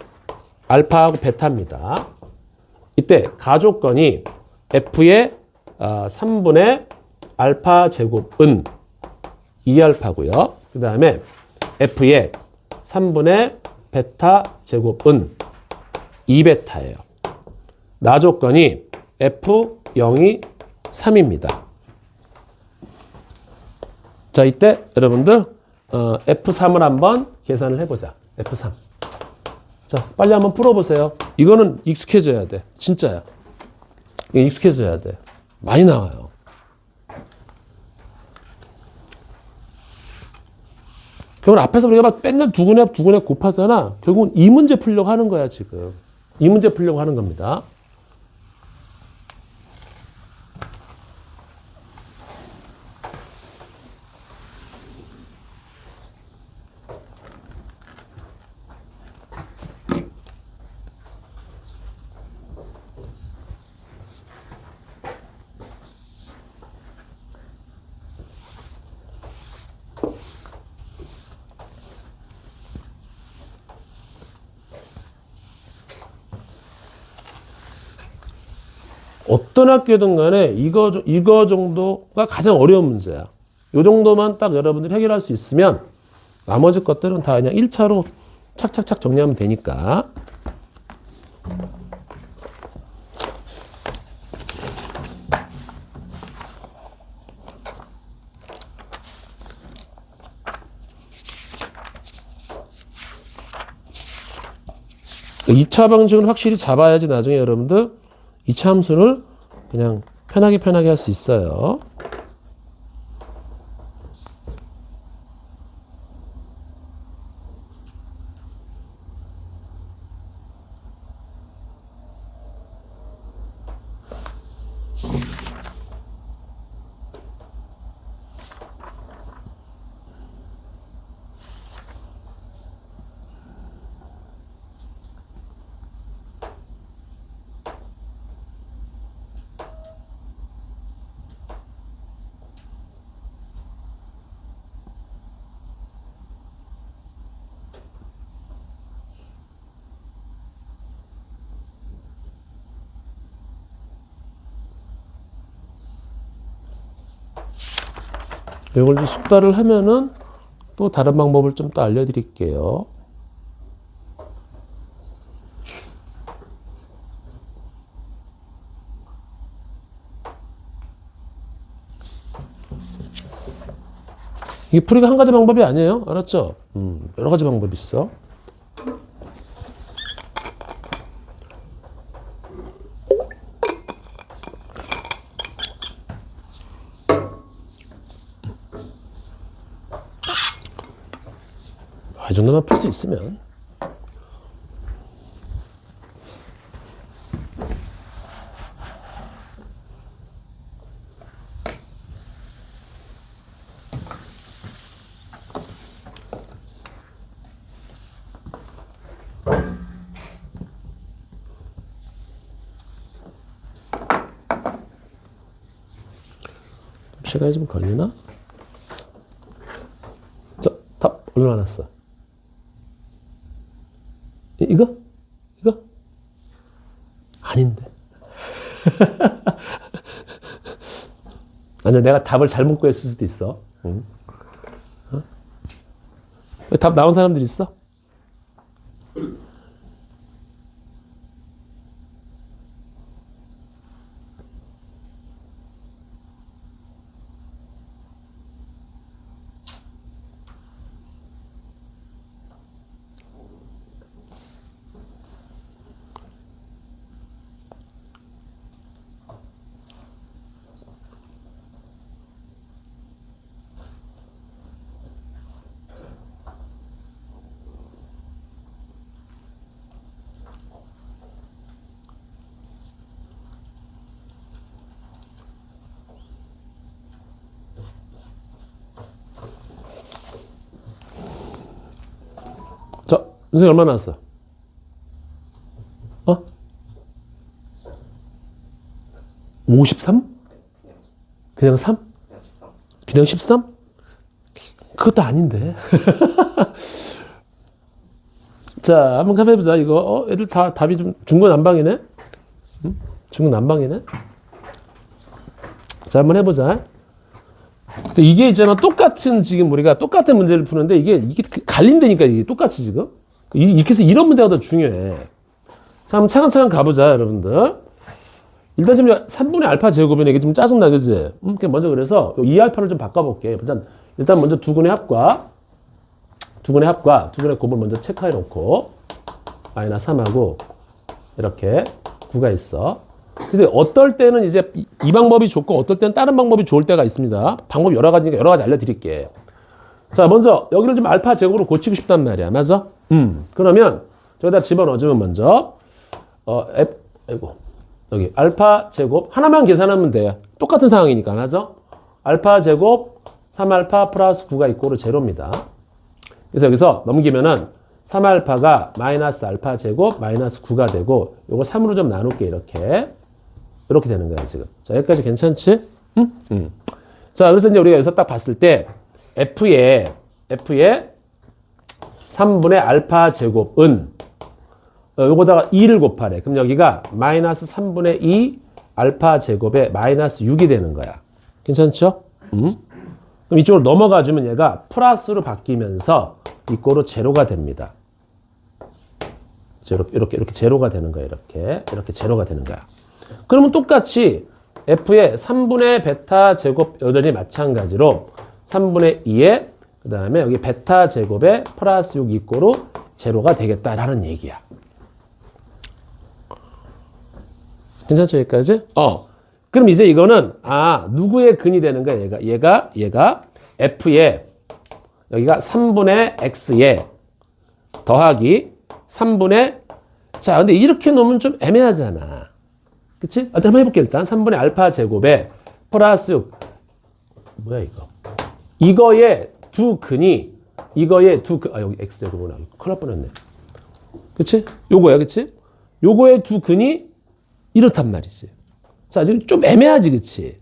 알파하고 베타입니다. 이때 가조건이 f의 3분의 알파 제곱은 2알파고요. 그 다음에 f의 3분의 베타 제곱은 2베타예요. 나조건이 f0이 3입니다. 자, 이때 여러분들 F3을 한번 계산을 해보자. F3. 자, 빨리 한번 풀어보세요. 이거는 익숙해져야 돼. 진짜야. 이거 익숙해져야 돼. 많이 나와요. 결국 앞에서 우리가 막 맨날 두근에 곱하잖아. 결국은 이 문제 풀려고 하는 거야, 지금. 이 문제 풀려고 하는 겁니다. 어떤 학교든 간에 이거 정도가 가장 어려운 문제야. 이 정도만 딱 여러분들이 해결할 수 있으면 나머지 것들은 다 그냥 1차로 착착착 정리하면 되니까. 이 차 방식은 확실히 잡아야지 나중에 여러분들 2차 함수를 그냥 편하게 할 수 있어요. 이걸 이제 숙달을 하면은 또 다른 방법을 좀 더 알려드릴게요. 이게 풀이가 한 가지 방법이 아니에요. 알았죠? 여러 가지 방법이 있어. 이 정도만 풀 수 있으면. 시간이 좀 걸리나? 답 올려놨어. 이거? 아닌데. 아니야, 내가 답을 잘못 구했을 수도 있어. 응? 어? 답 나온 사람들 있어? 선생님 얼마 나왔어? 어? 53? 그냥 3? 그냥 13? 그것도 아닌데. 자, 한번 해보자. 이거 애들 다 답이 좀 중구난방이네. 응? 중구난방이네. 자, 한번 해보자. 이게 있잖아. 똑같은 지금 우리가 똑같은 문제를 푸는데 이게 갈린다니까 이게 똑같이 지금. 이렇게 해서 이런 문제가 더 중요해. 자, 한번 차근차근 가보자, 여러분들. 일단 지금 3분의 알파 제곱이네. 이게 좀 짜증나, 그지? 먼저 그래서 이 알파를 좀 바꿔볼게. 일단 먼저 두근의 합과, 두근의 곱을 먼저 체크해 놓고, 마이너스 3하고, 이렇게 9가 있어. 그래서 어떨 때는 이제 이 방법이 좋고, 어떨 때는 다른 방법이 좋을 때가 있습니다. 방법이 여러 가지니까 여러 가지 알려드릴게. 자, 먼저 여기를 좀 알파 제곱으로 고치고 싶단 말이야. 맞아? 그러면 저기다 집어넣어주면 먼저, 여기 알파 제곱 하나만 계산하면 돼. 똑같은 상황이니까. 맞아? 알파 제곱 3알파 플러스 9가 이꼬르 제로입니다. 그래서 여기서 넘기면은 3알파가 마이너스 알파 제곱 마이너스 9가 되고 요거 3으로 좀 나눌게. 이렇게 되는 거야 지금. 자, 여기까지 괜찮지? 응? 자, 그래서 이제 우리가 여기서 딱 봤을 때 F의 3분의 알파 제곱은 요거다가 2를 곱하래. 그럼 여기가 마이너스 3분의 2 알파 제곱에 마이너스 6이 되는 거야. 괜찮죠? 그럼 이쪽으로 넘어가 주면 얘가 플러스로 바뀌면서 이꼬로 제로가 됩니다. 이렇게 제로가 되는 거야. 이렇게 제로가 되는 거야. 그러면 똑같이 F의 3분의 베타 제곱 여전히 마찬가지로 3분의 2에 그 다음에 여기 베타 제곱에 플러스 6 이꼬로 제로가 되겠다라는 얘기야. 괜찮죠? 여기까지? 그럼 이제 이거는, 누구의 근이 되는 거야, 얘가 F의, 여기가 3분의 X에 더하기 3분의, 자, 근데 이렇게 놓으면 좀 애매하잖아. 그치? 한번 해볼게, 일단. 3분의 알파 제곱에 플러스 6. 뭐야, 이거? 이거의 두 근이, 여기 X제곱으로 나오고. 큰일 날 뻔했네. 그치? 요거야, 그치? 요거의 두 근이 이렇단 말이지. 자, 지금 좀 애매하지, 그치?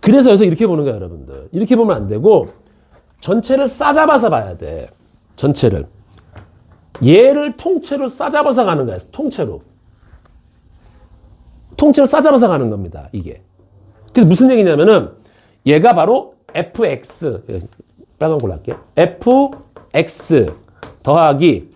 그래서 여기서 이렇게 보는 거야, 여러분들. 이렇게 보면 안 되고, 전체를 싸잡아서 봐야 돼. 전체를. 얘를 통째로 싸잡아서 가는 거야, 통째로. 통째로 싸잡아서 가는 겁니다, 이게. 그래서 무슨 얘기냐면은, 얘가 바로 fx, 빨간 걸로 할게. fx 더하기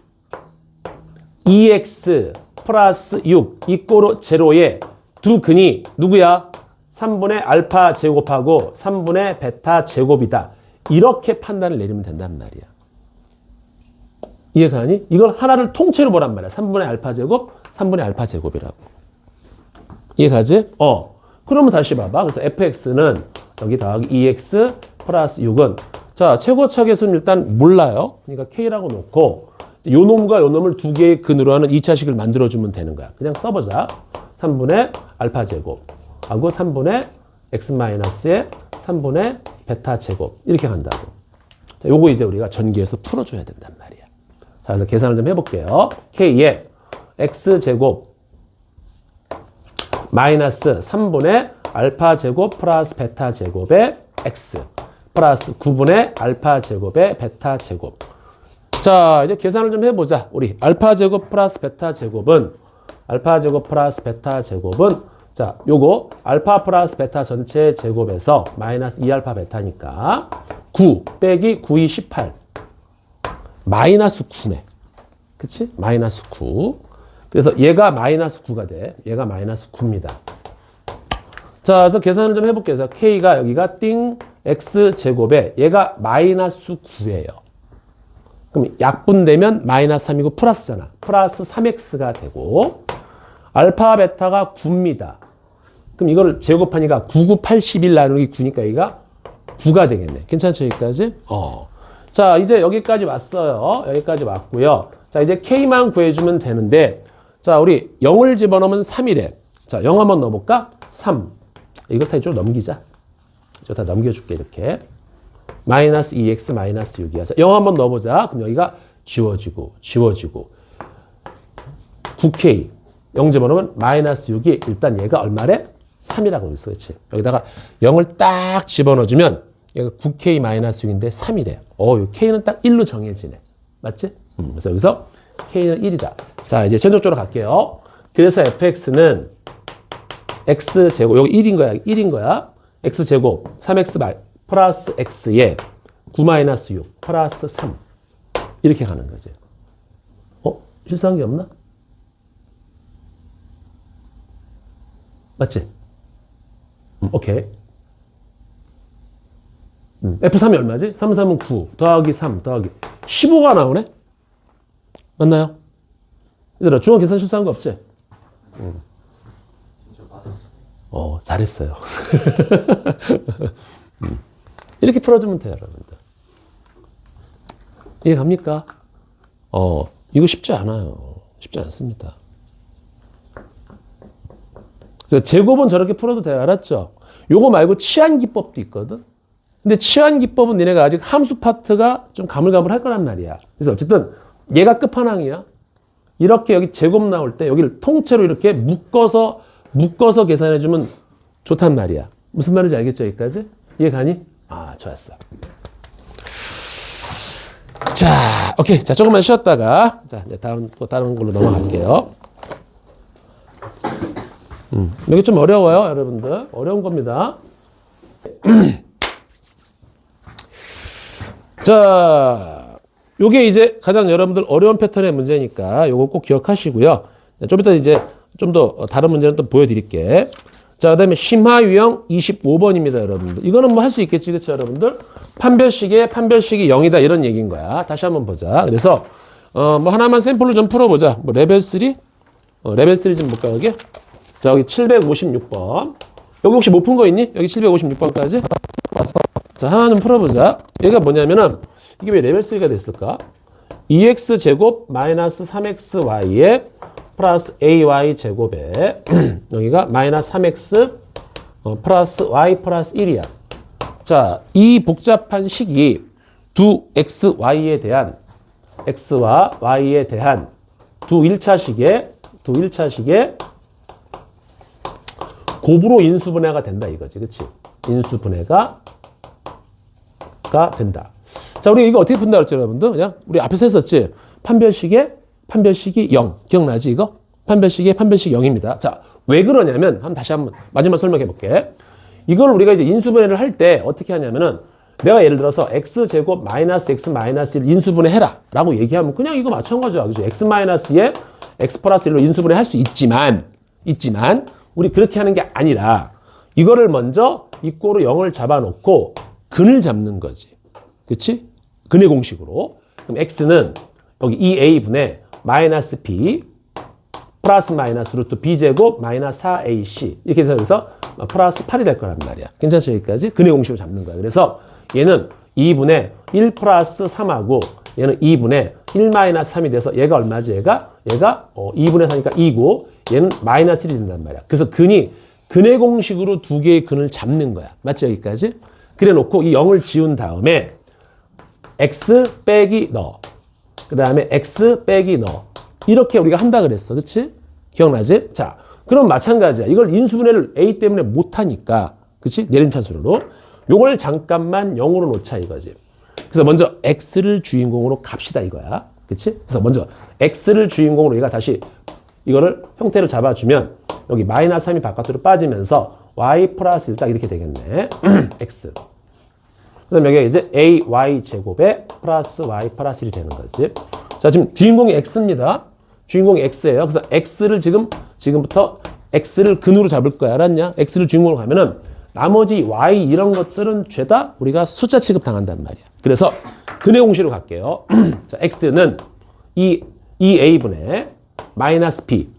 2x 플러스 6 이꼬로 제로의 두 근이 누구야? 3분의 알파 제곱하고 3분의 베타 제곱이다. 이렇게 판단을 내리면 된단 말이야. 이해가 가니? 이걸 하나를 통째로 보란 말이야. 3분의 알파 제곱, 3분의 알파 제곱이라고. 이해가지? 그러면 다시 봐봐. 그래서 fx는 여기 더하기 2x 플러스 6은 자, 최고차 계수는 일단 몰라요. 그러니까 k라고 놓고 요 놈과 요 놈을 두 개의 근으로 하는 2차식을 만들어주면 되는 거야. 그냥 써보자. 3분의 알파 제곱 하고 3분의 x-의 3분의 베타 제곱 이렇게 간다고. 자, 요거 이제 우리가 전기에서 풀어줘야 된단 말이야. 자, 그래서 계산을 좀 해볼게요. k의 x제곱 마이너스 3분의 알파 제곱 플러스 베타 제곱의 x 플러스 9분의 알파 제곱의 베타 제곱. 자, 이제 계산을 좀 해보자. 우리 알파 제곱 플러스 베타 제곱은 자, 요거 알파 플러스 베타 전체 제곱에서 마이너스 2알파 베타니까 9 빼기 9이 18 마이너스 9네. 그치? 마이너스 9. 그래서 얘가 마이너스 9가 돼. 얘가 마이너스 9입니다. 자, 그래서 계산을 좀 해볼게요. 그래서 K가 여기가 띵 X제곱에 얘가 마이너스 9예요. 그럼 약분되면 마이너스 3이고 플러스잖아. 플러스 3X가 되고 알파 베타가 9입니다. 그럼 이걸 제곱하니까 9, 9, 81 나누기 9니까 여기가 9가 되겠네. 괜찮죠? 여기까지? 자, 이제 여기까지 왔어요. 여기까지 왔고요. 자, 이제 K만 구해주면 되는데 자, 우리 0을 집어넣으면 3이래. 자, 0 한번 넣어볼까? 3. 이걸 다 이쪽으로 넘기자. 이거 다 넘겨줄게, 이렇게. 마이너스 2x 마이너스 6이야. 자, 0 한번 넣어보자. 그럼 여기가 지워지고 지워지고 9K 0집어넣으면 마이너스 6이 일단 얘가 얼마래? 3이라고 있어. 그렇지? 여기다가 0을 딱 집어넣어주면 얘가 9K 마이너스 6인데 3이래. 요 K는 딱 1로 정해지네. 맞지? 그래서 여기서 K는 1이다. 자, 이제 전적적으로 갈게요. 그래서 fx는 x제곱, 여기 1인 거야. 1인 거야. x제곱 3x 플러스 x에 9 마이너스 6 플러스 3 이렇게 가는 거지. 실수한 게 없나? 맞지? 오케이. F3이 얼마지? 3, 3은 9 더하기 3 더하기 15가 나오네? 맞나요? 얘들아, 중앙 계산 실수한 거 없지? 잘했어요. 이렇게 풀어주면 돼요, 여러분들. 이해 갑니까? 이거 쉽지 않아요. 쉽지 않습니다. 그래서 제곱은 저렇게 풀어도 돼요. 알았죠? 요거 말고 치환기법도 있거든? 근데 치환기법은 니네가 아직 함수 파트가 좀 가물가물할 거란 말이야. 그래서 어쨌든 얘가 끝판왕이야. 이렇게 여기 제곱 나올 때 여기를 통째로 이렇게 묶어서 계산해주면 좋단 말이야. 무슨 말인지 알겠죠? 여기까지? 이해 가니? 좋았어. 자, 오케이. 자, 조금만 쉬었다가, 자, 이제 다른 걸로 넘어갈게요. 이게 좀 어려워요, 여러분들. 어려운 겁니다. 자, 요게 이제 가장 여러분들 어려운 패턴의 문제니까 요거 꼭 기억하시고요. 좀 이따 이제 좀 더 다른 문제는 또 보여드릴게. 자, 그 다음에 심화 유형 25번입니다, 여러분들. 이거는 뭐 할 수 있겠지, 그쵸, 여러분들? 판별식이 0이다, 이런 얘기인 거야. 다시 한번 보자. 그래서, 뭐 하나만 샘플로 좀 풀어보자. 뭐 레벨 3? 레벨 3 좀 볼까, 여기? 자, 여기 756번. 여기 혹시 못 푼 거 있니? 여기 756번까지? 자, 하나 좀 풀어보자. 얘가 뭐냐면은, 이게 왜 레벨 3가 됐을까? 2x 제곱 마이너스 3xy에 플러스 ay 제곱에 여기가 마이너스 3x 플러스 y 플러스 1이야. 자, 이 복잡한 식이 두 xy에 대한 x와 y에 대한 두 1차식의 곱으로 인수분해가 된다 이거지. 그치? 인수분해가 된다. 자, 우리 이거 어떻게 푼다 그랬죠, 여러분들? 그냥 우리 앞에서 했었지. 판별식이 0. 기억나지, 이거? 판별식이 0입니다. 자, 왜 그러냐면, 다시 한번 마지막 설명해 볼게. 이걸 우리가 이제 인수분해를 할 때 어떻게 하냐면은, 내가 예를 들어서 x제곱 마이너스 x 마이너스 1 인수분해 해라. 라고 얘기하면 그냥 이거 마찬가지야. 그죠? x 마이너스에 x 플러스 1로 인수분해 할 수 있지만, 우리 그렇게 하는 게 아니라, 이거를 먼저 이꼬로 0을 잡아놓고, 근을 잡는 거지. 그치? 근의 공식으로. 그럼 x는 여기 2a분의 마이너스 b 플러스 마이너스 루트 b제곱 마이너스 4ac 이렇게 해서 여기서 플러스 8이 될 거란 말이야. 괜찮죠? 여기까지? 근의 공식으로 잡는 거야. 그래서 얘는 2분의 1 플러스 3하고 얘는 2분의 1 마이너스 3이 돼서 얘가 얼마지? 얘가 2분의 4니까 2고 얘는 마이너스 1이 된단 말이야. 그래서 근의 공식으로 두 개의 근을 잡는 거야. 맞지? 여기까지? 그래 놓고 이 0을 지운 다음에 x 빼기 너 그 다음에 x 빼기 너 이렇게 우리가 한다 그랬어. 그치? 기억나지? 자, 그럼 마찬가지야. 이걸 인수분해를 a 때문에 못하니까 그치? 내림차순으로 요걸 잠깐만 0으로 놓자 이거지. 그래서 먼저 x를 주인공으로 갑시다 이거야. 그치? 그래서 먼저 x를 주인공으로 얘가 다시 이거를 형태를 잡아주면 여기 마이너스 3이 바깥으로 빠지면서 y 플러스 1 딱 이렇게 되겠네. x. 그 다음에 여기가 이제 ay 제곱에 플러스 y 플러스 1이 되는 거지. 자, 지금 주인공이 x입니다. 주인공이 x예요. 그래서 x를 지금부터 x를 근으로 잡을 거야. 알았냐? x를 주인공으로 가면은 나머지 y 이런 것들은 죄다 우리가 숫자 취급 당한단 말이야. 그래서 근의 공식으로 갈게요. 자, x는 2a분의 마이너스 b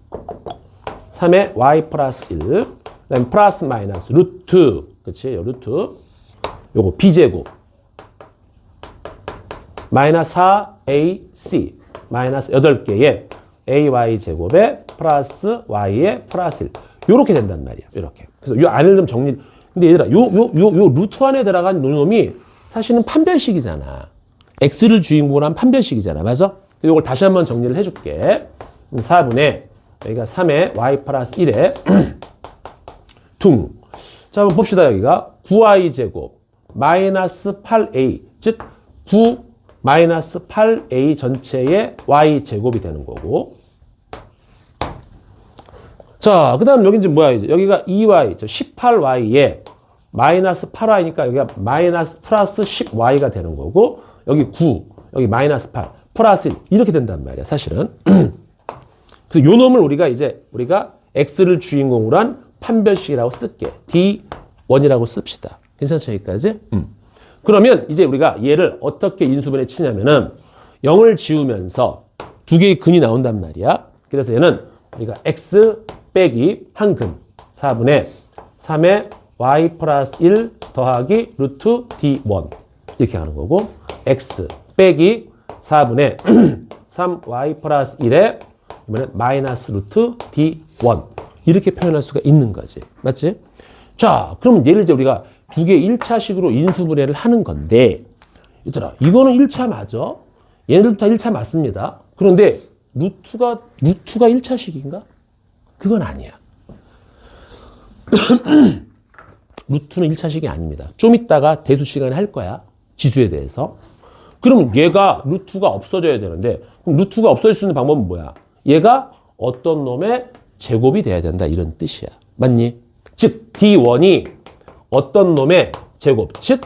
3의 y 플러스 1 그다음에 플러스 마이너스 루트 그치? 요 루트 요거 b제곱 마이너스 4ac 마이너스 8개의 ay 제곱에 플러스 y에 플러스 1 요렇게 된단 말이야. 요렇게. 그래서 요 안을 좀 정리. 근데 얘들아 요 루트 안에 들어간 놈이 사실은 판별식이잖아. x를 주인공으로 한 판별식이잖아. 맞아? 이걸 다시 한번 정리를 해줄게. 4분의 여기가 3의 y 플러스 1에 둥. 자, 한번 봅시다. 여기가 9y 제곱 마이너스 8a, 즉 9 마이너스 8a 전체의 y 제곱이 되는 거고. 자, 그 다음 여기 이제 뭐야, 이제. 여기가 2y, 18y에 마이너스 8y니까 여기가 마이너스 플러스 10y가 되는 거고, 여기 9, 여기 마이너스 8, 플러스 1, 이렇게 된단 말이야, 사실은. 그래서 요 놈을 우리가 x를 주인공으로 한 판별식이라고 쓸게. D1이라고 씁시다. 괜찮죠, 여기까지? 그러면 이제 우리가 얘를 어떻게 인수분해 치냐면은 0을 지우면서 두 개의 근이 나온단 말이야. 그래서 얘는 우리가 x 빼기 한 근 4분의 3의 y 플러스 1 더하기 루트 d1 이렇게 하는 거고, x 빼기 4분의 3y 플러스 1에 이번엔 마이너스 루트 d1 이렇게 표현할 수가 있는 거지. 맞지? 자, 그럼 얘를 이제 우리가 두 개 1차식으로 인수분해를 하는 건데, 얘들아, 이거는 1차 맞아? 얘네들도 다 1차 맞습니다. 그런데 루트가 1차식인가? 그건 아니야. 루트는 1차식이 아닙니다. 좀 이따가 대수 시간에 할 거야. 지수에 대해서. 그럼 얘가 루트가 없어져야 되는데, 그럼 루트가 없어질 수 있는 방법은 뭐야? 얘가 어떤 놈의 제곱이 돼야 된다, 이런 뜻이야. 맞니? 즉 D1이 어떤 놈의 제곱, 즉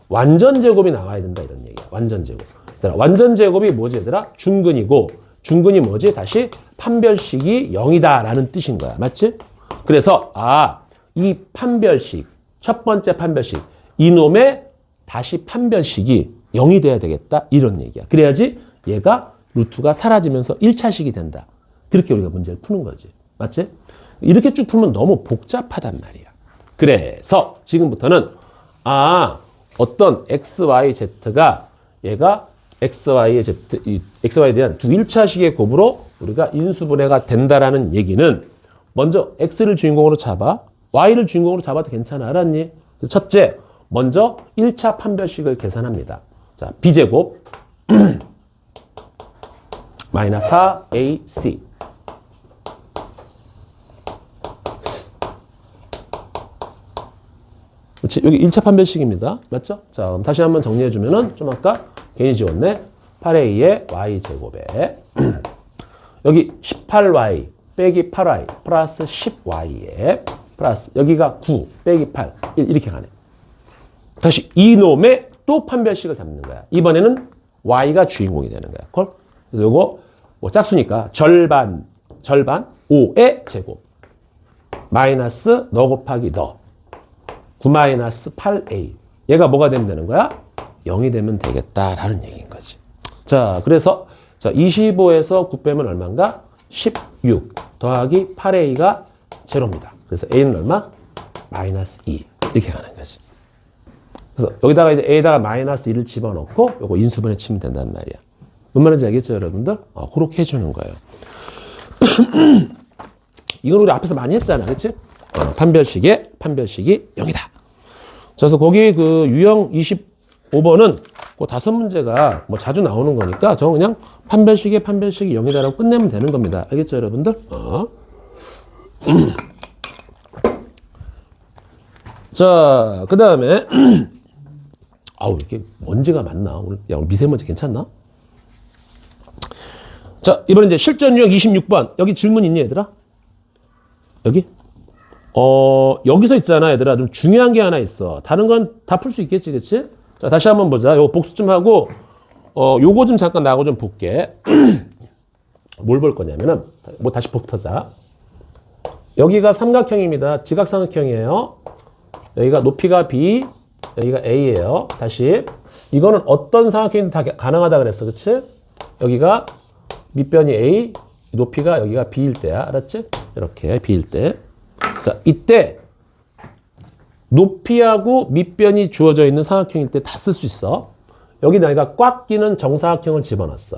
완전 제곱이 나와야 된다, 이런 얘기야. 완전 제곱. 얘들아, 완전 제곱이 뭐지, 얘들아? 중근이고, 중근이 뭐지? 다시 판별식이 0이다 라는 뜻인 거야. 맞지? 그래서 이 판별식, 첫 번째 판별식, 이놈의 다시 판별식이 0이 돼야 되겠다, 이런 얘기야. 그래야지 얘가 루트가 사라지면서 1차식이 된다. 그렇게 우리가 문제를 푸는 거지. 맞지? 이렇게 쭉 풀면 너무 복잡하단 말이야. 그래서 지금부터는 어떤 XYZ가 얘가 XY에 대한 두 1차식의 곱으로 우리가 인수분해가 된다라는 얘기는, 먼저 X를 주인공으로 잡아, Y를 주인공으로 잡아도 괜찮아. 알았니? 첫째, 먼저 1차 판별식을 계산합니다. 자, B제곱 마이너스 4AC 그렇지? 여기 1차 판별식입니다. 맞죠? 자, 그럼 다시 한번 정리해주면은, 좀 아까 괜히 지웠네. 8a의 y제곱에 여기 18y 빼기 8y 플러스 10y에 플러스 여기가 9 빼기 8 1 이렇게 가네. 다시 이놈의 또 판별식을 잡는 거야. 이번에는 y가 주인공이 되는 거야. 콜? 그래서 요거 뭐 짝수니까 절반 5의 제곱 마이너스 너 곱하기 너 9 마이너스 8a. 얘가 뭐가 되면 되는 거야? 0이 되면 되겠다라는 얘기인 거지. 자, 그래서 25에서 9 빼면 얼마인가? 16 더하기 8a가 제로입니다. 그래서 a는 얼마? 마이너스 2 이렇게 가는 거지. 그래서 여기다가 이제 a에다가 마이너스 2를 집어넣고 요거 인수분해 치면 된단 말이야. 뭔 말인지 알겠죠, 여러분들? 그렇게 해주는 거예요. 이건 우리 앞에서 많이 했잖아, 그렇지? 판별식이 0이다. 그래서 거기 그 유형 25번은 그 5문제가 뭐 자주 나오는 거니까 저 그냥 판별식이 0이다라고 끝내면 되는 겁니다. 알겠죠, 여러분들? 자, 그 다음에 이렇게 먼지가 많나? 오늘 미세먼지 괜찮나? 자, 이번에 이제 실전 유형 26번. 여기 질문 있니, 얘들아? 여기? 여기서 있잖아, 얘들아. 좀 중요한 게 하나 있어. 다른 건 다 풀 수 있겠지, 그치? 자, 다시 한번 보자. 요거 복수 좀 하고, 요거 좀 잠깐 나하고 좀 볼게. 뭘 볼 거냐면은, 뭐 다시 복터자. 여기가 삼각형입니다. 지각삼각형이에요. 여기가 높이가 B, 여기가 A예요. 다시. 이거는 어떤 삼각형이든 다 가능하다 그랬어, 그치? 여기가 밑변이 A, 높이가 여기가 B일 때야. 알았지? 이렇게 B일 때. 자, 이때 높이하고 밑변이 주어져 있는 삼각형일 때 다 쓸 수 있어. 여기 내가 꽉 끼는 정사각형을 집어넣었어.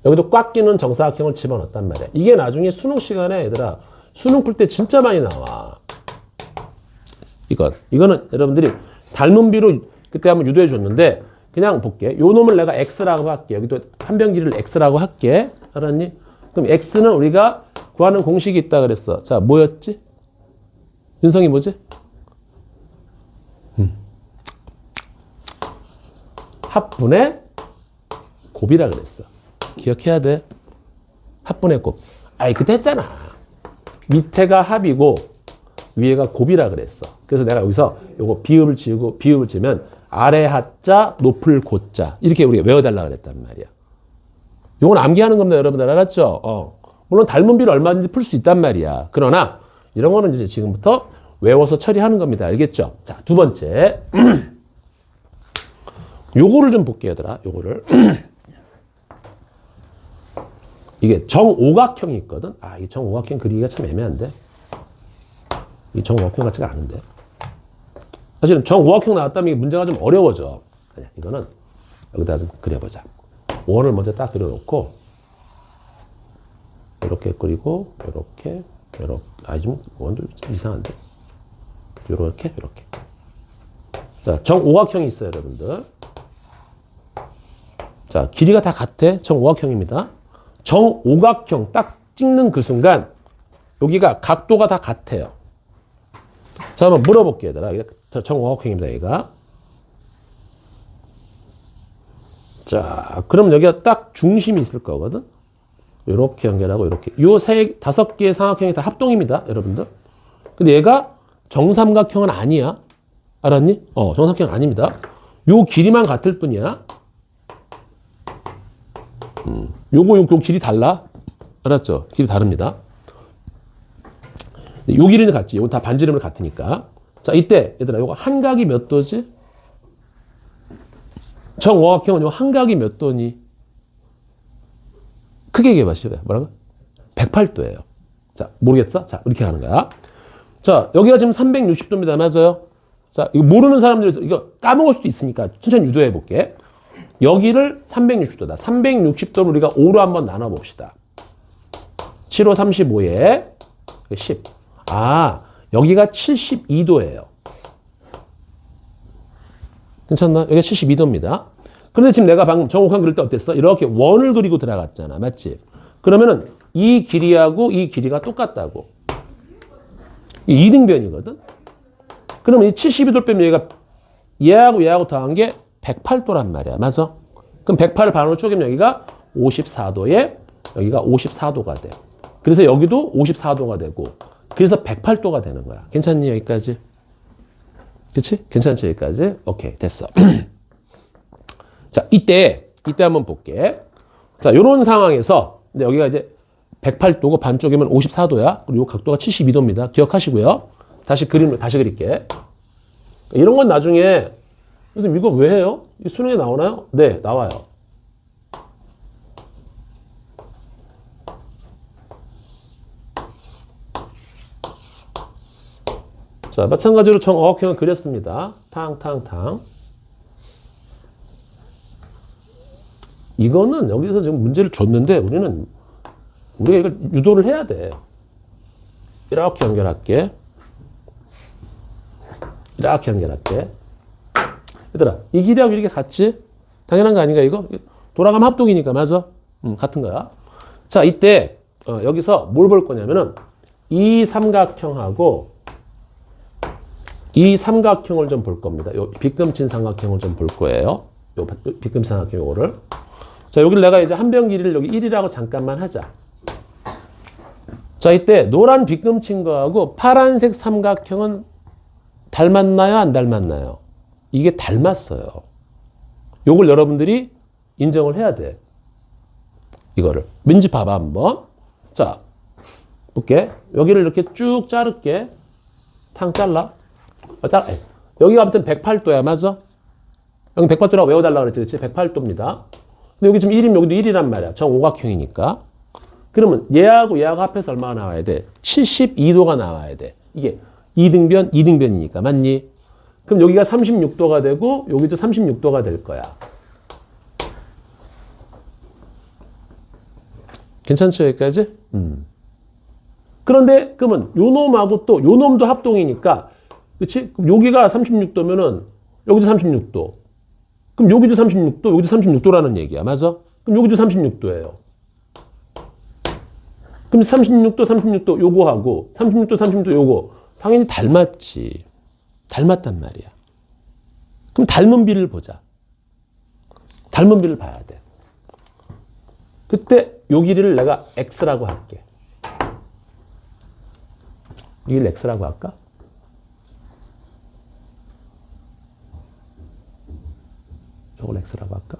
여기도 꽉 끼는 정사각형을 집어넣었단 말이야. 이게 나중에 수능 시간에 얘들아, 수능 풀 때 진짜 많이 나와. 이거는 여러분들이 닮은 비로 그때 한번 유도해 줬는데 그냥 볼게. 요 놈을 내가 x라고 할게. 여기도 한 변 길이를 x라고 할게. 알았니? 그럼 x는 우리가 구하는 공식이 있다 그랬어. 자, 뭐였지? 윤성이 뭐지? 합분의 곱이라 그랬어. 기억해야 돼. 합분의 곱. 아이, 그때 했잖아. 밑에가 합이고 위에가 곱이라 그랬어. 그래서 내가 여기서 요거 비읍을 지우고 비읍을 지으면 아래 하자 높을 고자 이렇게 우리가 외워달라 그랬단 말이야. 요건 암기하는 겁니다, 여러분들. 알았죠? 물론 닮은 비를 얼마든지 풀 수 있단 말이야. 그러나 이런 거는 이제 지금부터 외워서 처리하는 겁니다. 알겠죠? 자, 두 번째. 요거를 좀 볼게요, 얘들아. 요거를. 이게 정오각형이 있거든. 아, 이 정오각형 그리기가 참 애매한데. 이 정오각형 같지가 않은데. 사실은 정오각형 나왔다면 이게 문제가 좀 어려워져. 아니야, 이거는 여기다 좀 그려보자. 원을 먼저 딱 그려놓고 이렇게 그리고 이렇게 좀 원도 좀 이상한데. 이렇게. 자, 정오각형이 있어요, 여러분들. 자, 길이가 다 같아. 정오각형입니다. 정오각형 딱 찍는 그 순간 여기가 각도가 다 같아요. 자, 한번 물어볼게요, 얘들아. 정오각형입니다, 얘가. 자, 그럼 여기가 딱 중심이 있을 거거든. 이렇게 연결하고 이렇게. 요 다섯 개의 삼각형이 다 합동입니다, 여러분들. 근데 얘가 정삼각형은 아니야. 알았니? 정삼각형은 아닙니다. 요 길이만 같을 뿐이야. 요거 길이 달라. 알았죠? 길이 다릅니다. 요 길이는 같지. 요건 다 반지름을 같으니까. 자, 이때 얘들아, 요거 한각이 몇 도지? 정오각형은 요 한각이 몇 도니? 크게 얘기해 봐시죠. 뭐라고? 108도예요. 자, 모르겠어? 자, 이렇게 하는 거야. 자, 여기가 지금 360도입니다. 맞아요? 자, 이거 모르는 사람들이 이거 까먹을 수도 있으니까 천천히 유도해 볼게. 여기를 360도다. 360도를 우리가 5로 한번 나눠봅시다. 7호 35에 10. 아, 여기가 72도예요. 괜찮나? 여기가 72도입니다. 그런데 지금 내가 방금 정오각형 그릴 때 어땠어? 이렇게 원을 그리고 들어갔잖아. 맞지? 그러면은 이 길이하고 이 길이가 똑같다고. 이 이등변이거든? 그러면 이 72도 빼면 얘하고 더한 게 108도란 말이야. 맞아? 그럼 108을 반으로 쪼개면 여기가 54도에 여기가 54도가 돼. 그래서 여기도 54도가 되고 그래서 108도가 되는 거야. 괜찮니? 여기까지? 그치? 괜찮지? 여기까지? 오케이. 됐어. 자, 이때 한번 볼게. 자, 요런 상황에서 근데 여기가 이제 108도고 반쪽이면 54도야. 그리고 각도가 72도입니다. 기억하시고요. 다시 그릴게. 이런 건 나중에 선생님 이거 왜 해요? 수능에 나오나요? 네, 나와요. 자, 마찬가지로 정오각형을 그렸습니다. 탕탕탕. 이거는 여기서 지금 문제를 줬는데 우리가 이걸 유도를 해야 돼. 이렇게 연결할게. 얘들아, 이 길이하고 이렇게 같지? 당연한 거 아닌가, 이거? 돌아가면 합동이니까, 맞아? 같은 거야. 자, 이때, 여기서 뭘 볼 거냐면은, 이 삼각형하고, 이 삼각형을 좀 볼 겁니다. 요 빗금친 삼각형을 좀 볼 거예요. 요 빗금친 삼각형 요거를. 자, 여기를 내가 이제 한 변 길이를 여기 1이라고 잠깐만 하자. 자, 이때 노란 빗금친 거하고 파란색 삼각형은 닮았나요? 안 닮았나요? 이게 닮았어요. 요걸 여러분들이 인정을 해야 돼. 이거를. 민지 봐봐, 한번. 자, 볼게. 여기를 이렇게 쭉 자를게. 탕 잘라. 여기가 아무튼 108도야, 맞아? 여기 108도라고 외워달라고 그랬지, 그치? 108도입니다. 근데 여기 지금 1이면 여기도 1이란 말이야. 정오각형이니까. 그러면 얘하고 합해서 얼마가 나와야 돼? 72도가 나와야 돼. 이게 2등변이니까. 맞니? 그럼 여기가 36도가 되고 여기도 36도가 될 거야. 괜찮죠? 여기까지? 그런데 그러면 요 놈하고 또 요 놈도 합동이니까 그치? 그럼 여기가 36도면은 여기도 36도. 그럼 여기도 36도, 여기도 36도라는 얘기야. 맞아? 그럼 여기도 36도예요. 그럼 36도, 36도 요거하고 36도, 36도 요거 당연히 닮았지. 닮았단 말이야. 그럼 닮은 비를 보자. 닮은 비를 봐야 돼. 그때 요 길이를 내가 x라고 할게. 이 길을 x라고 할까? 저걸 x라고 할까?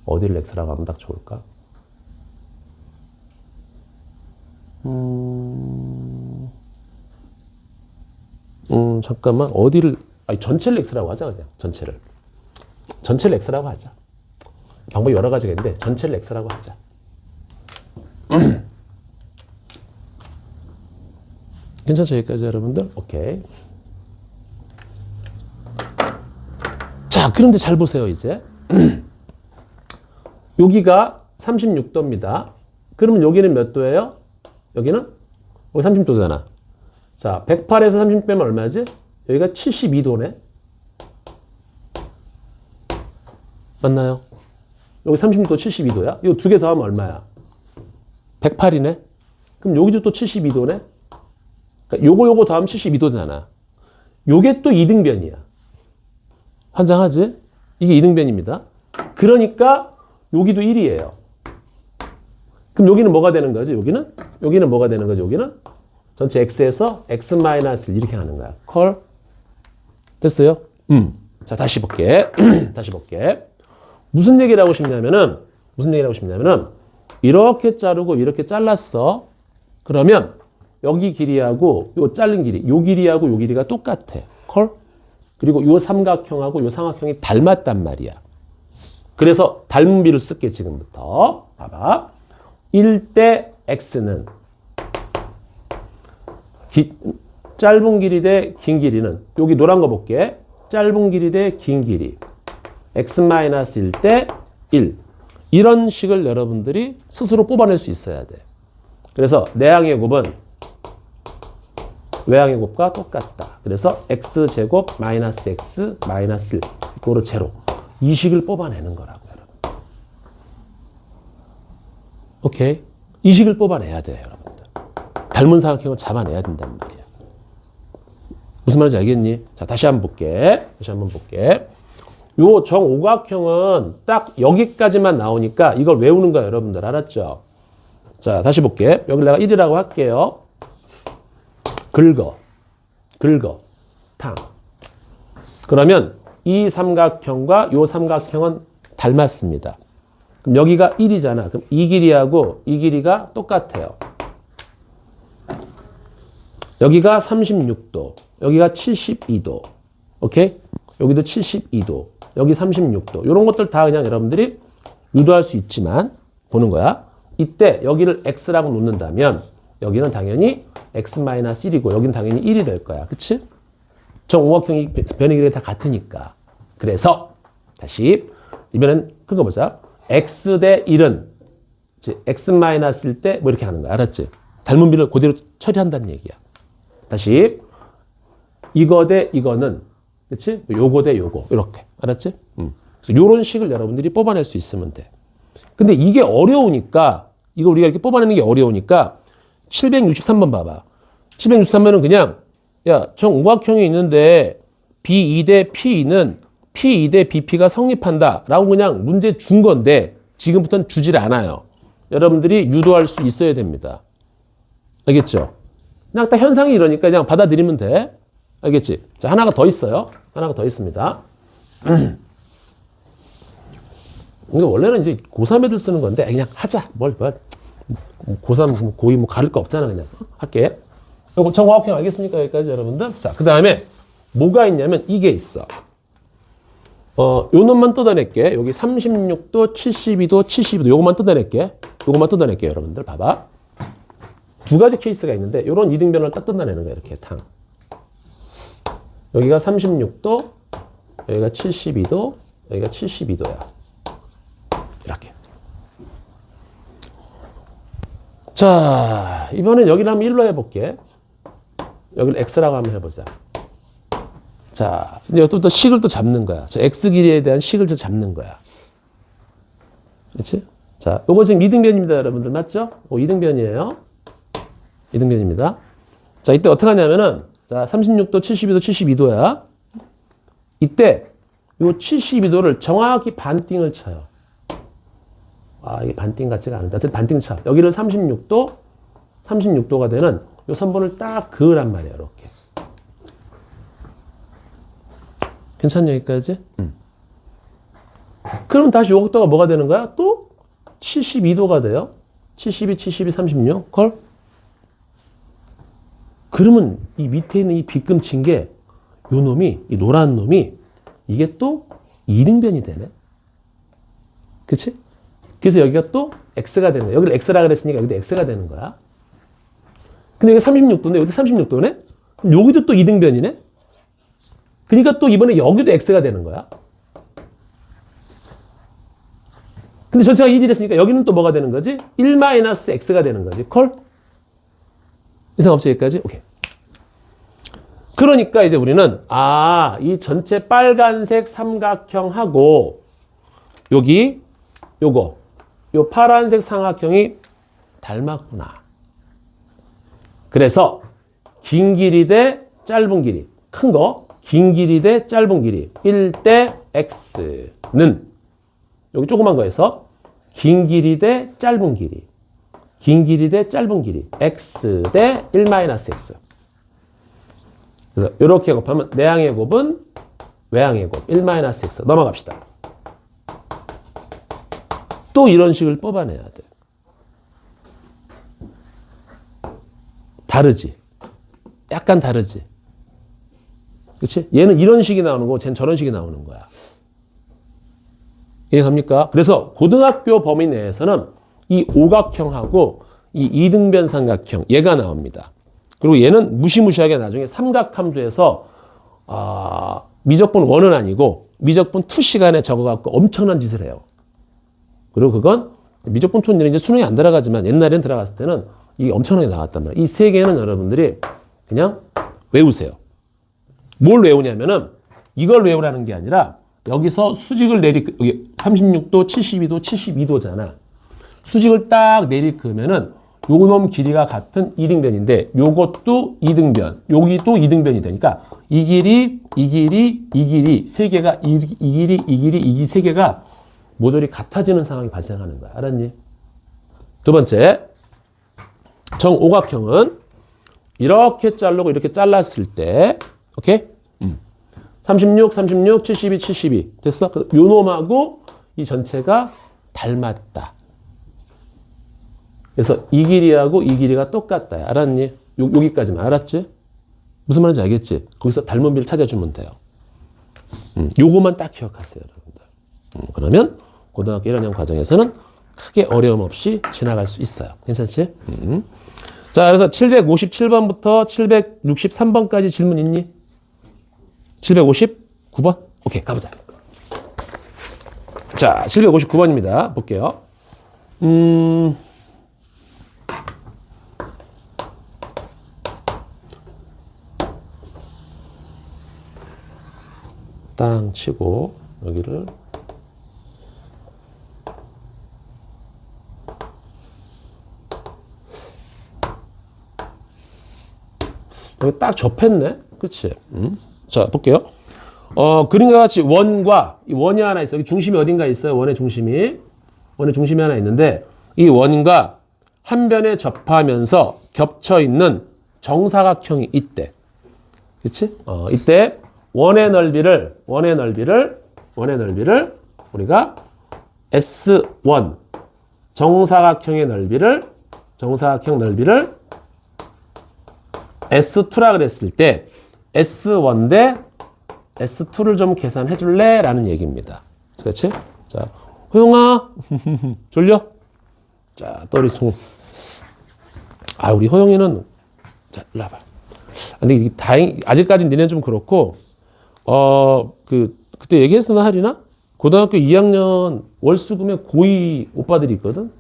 어디를 x라고 하면 딱 좋을까? 잠깐만. 어디를, 아니, 전체를 x라고 하자, 그냥. 전체를 x라고 하자. 방법이 여러 가지가 있는데, 전체를 x라고 하자. 괜찮죠? 여기까지 여러분들? 오케이. 자, 그런데 잘 보세요, 이제. 여기가 36도입니다. 그러면 여기는 몇 도예요? 여기는? 여기 30도잖아. 자, 108에서 30 빼면 얼마지? 여기가 72도네. 맞나요? 여기 36도 72도야? 이거 두 개 더하면 얼마야? 108이네? 그럼 여기도 또 72도네? 그러니까 요거 더하면 72도잖아. 요게 또 이등변이야. 환장하지? 이게 이등변입니다. 그러니까 여기도 1이에요. 그럼 여기는 뭐가 되는 거지? 여기는 뭐가 되는 거지? 여기는 전체 x에서 x-1 이렇게 하는 거야. 콜? 됐어요? 자, 다시 볼게. 다시 볼게. 무슨 얘기를 하고 싶냐면은 이렇게 자르고 이렇게 잘랐어. 그러면 여기 길이하고 요 자른 길이, 요 길이하고 요 길이가 똑같아. 콜? 그리고 요 삼각형하고 요 삼각형이 닮았단 말이야. 그래서 닮은 비를 쓸게, 지금부터. 봐봐. 1대 x는 짧은 길이 대 긴 길이는 여기 노란 거 볼게. 짧은 길이 대 긴 길이 x-1 대 1. 이런 식을 여러분들이 스스로 뽑아낼 수 있어야 돼. 그래서 내항의 곱은 외항의 곱과 똑같다. 그래서 x제곱 마이너스 x 마이너스 1 이거로 제로. 이 식을 뽑아내는 거라고, 여러분. 오케이? 이 식을 뽑아내야 돼요, 여러분들. 닮은 삼각형을 잡아내야 된단 말이야. 무슨 말인지 알겠니? 자, 다시 한번 볼게. 요 정오각형은 딱 여기까지만 나오니까 이걸 외우는 거야, 여러분들. 알았죠? 자, 다시 볼게. 여기 내가 1이라고 할게요. 긁어. 탕. 그러면 이 삼각형과 요 삼각형은 닮았습니다. 그럼 여기가 1이잖아. 그럼 이 길이하고 이 길이가 똑같아요. 여기가 36도. 여기가 72도. 오케이? 여기도 72도. 여기 36도. 이런 것들 다 그냥 여러분들이 유도할 수 있지만 보는 거야. 이때 여기를 x라고 놓는다면 여기는 당연히 x-1이고 여기는 당연히 1이 될 거야. 그치? 정오각형이 변의 길이 다 같으니까. 그래서 다시 이번엔 긁어보자. x 대 1은 x-일 때 뭐 이렇게 하는 거야. 알았지? 닮은 비를 그대로 처리한다는 얘기야. 다시 이거 대 이거는 그치? 요거 대 요거 이렇게. 알았지? 요런 식을 여러분들이 뽑아낼 수 있으면 돼. 근데 이게 어려우니까 이거 우리가 이렇게 뽑아내는 게 어려우니까 763번 봐봐. 763번은 그냥 야, 정오각형이 있는데 B2 대 P2는 P2 대 BP가 성립한다 라고 그냥 문제 준 건데 지금부터는 주질 않아요. 여러분들이 유도할 수 있어야 됩니다. 알겠죠? 그냥 딱 현상이 이러니까 그냥 받아들이면 돼. 알겠지? 자, 하나가 더 있어요. 하나가 더 있습니다. 이게 원래는 이제 고3 애들 쓰는 건데 그냥 하자. 고3, 고2 뭐 가릴 거 없잖아. 그냥 할게. 이거 정오각형 알겠습니까? 여기까지 여러분들. 자, 그 다음에 뭐가 있냐면 이게 있어. 요 놈만 뜯어낼게. 여기 36도, 72도, 72도 요것만 뜯어낼게. 여러분들 봐봐. 두 가지 케이스가 있는데 요런 이등변을 딱 뜯어내는 거야. 이렇게 탕. 여기가 36도, 여기가 72도, 여기가 72도야. 이렇게. 자, 이번엔 여기를 한번 1로 해볼게. 여기를 x라고 한번 해보자. 자, 이제 또 식을 또 잡는 거야. 저 x 길이에 대한 식을 저 잡는 거야. 그렇지? 자, 요거 지금 이등변입니다, 여러분들. 맞죠? 이등변이에요. 이등변입니다. 자, 이때 어떻게 하냐면은, 자, 36도, 72도, 72도야. 이때, 요 72도를 정확히 반띵을 쳐요. 아, 이게 반띵 같지가 않은데. 하여튼 반띵 쳐. 여기를 36도가 되는 요 선분을 딱 그으란 말이에요, 이렇게. 괜찮냐, 여기까지? 그럼 다시 요것도가 뭐가 되는 거야? 또 72도가 돼요. 72, 72, 36. 걸? 그러면 이 밑에 있는 이 빗금친 게, 요 놈이, 이 노란 놈이, 이게 또 이등변이 되네. 그치? 그래서 여기가 또 X가 되는 거야. 여기를 X라 그랬으니까 여기도 X가 되는 거야. 근데 여기 36도인데, 여기도 36도네? 그럼 여기도 또 이등변이네? 그러니까 또 이번에 여기도 X가 되는 거야. 근데 전체가 1이랬으니까 여기는 또 뭐가 되는 거지? 1-X가 되는 거지. 콜? 이상 없지, 여기까지? 오케이. 그러니까 이제 우리는, 이 전체 빨간색 삼각형하고, 여기, 요 파란색 삼각형이 닮았구나. 그래서, 긴 길이 대 짧은 길이. 큰 거, 긴 길이 대 짧은 길이. 1대 X는, 여기 조그만 거에서, 긴 길이 대 짧은 길이. 긴 길이 대 짧은 길이. X 대 1-X. 그래서 이렇게 곱하면 내항의 곱은 외항의 곱 1-X. 넘어갑시다. 또 이런 식을 뽑아내야 돼. 다르지? 약간 다르지? 그치? 얘는 이런 식이 나오는 거고 쟤는 저런 식이 나오는 거야. 이해갑니까? 그래서 고등학교 범위 내에서는 이 오각형하고 이 이등변 삼각형 얘가 나옵니다. 그리고 얘는 무시무시하게 나중에 삼각함수에서 미적분 1은 아니고 미적분 2 시간에 적어갖고 엄청난 짓을 해요. 그리고 그건 미적분 2는 이제 수능이 안 들어가지만 옛날엔 들어갔을 때는 이게 엄청나게 나왔단 말이에요. 이 세 개는 여러분들이 그냥 외우세요. 뭘 외우냐면은 이걸 외우라는 게 아니라 여기서 수직을 여기 36도, 72도, 72도잖아. 수직을 딱 내리그으면은 요놈 길이가 같은 이등변인데 요것도 이등변, 여기도 이등변이 되니까 이 길이, 이 길이, 이 길이 세 개가 이 길이, 이 길이, 이 길이 세 개가 모조리 같아지는 상황이 발생하는 거야. 알았니? 두 번째, 정오각형은 이렇게 자르고 이렇게 잘랐을 때, 오케이? 36, 36, 72, 72 됐어? 요 놈하고 이 전체가 닮았다. 그래서 이 길이하고 이 길이가 똑같다. 알았니? 여기까지만 알았지? 무슨 말인지 알겠지? 거기서 닮은 비를 찾아주면 돼요. 요거만 딱 기억하세요, 여러분들. 그러면 고등학교 1학년 과정에서는 크게 어려움 없이 지나갈 수 있어요. 괜찮지? 자, 그래서 757번부터 763번까지 질문 있니? 759번? 오케이, 가보자. 자, 759번입니다. 볼게요. 땅 치고 여기를 여기 딱 접했네. 그치? 자, 볼게요. 그림과 같이 원과 이 원이 하나 있어. 여기 중심이 어딘가 있어요. 원의 중심이 하나 있는데 이 원과 한 변에 접하면서 겹쳐 있는 정사각형이 있대. 그치? 이때 원의 넓이를 우리가 S1 정사각형 넓이를 S2라 그랬을 때 S1 대 S2를 좀 계산해 줄래? 라는 얘기입니다. 그렇지? 자, 호영아 졸려? 자, 또 우리 우리 호영이는 자, 일로 와봐. 근데 이게 아직까지 니네는 좀 그렇고 그때 얘기했었나 하리나? 고등학교 2학년 월수금에 고2 오빠들이 있거든?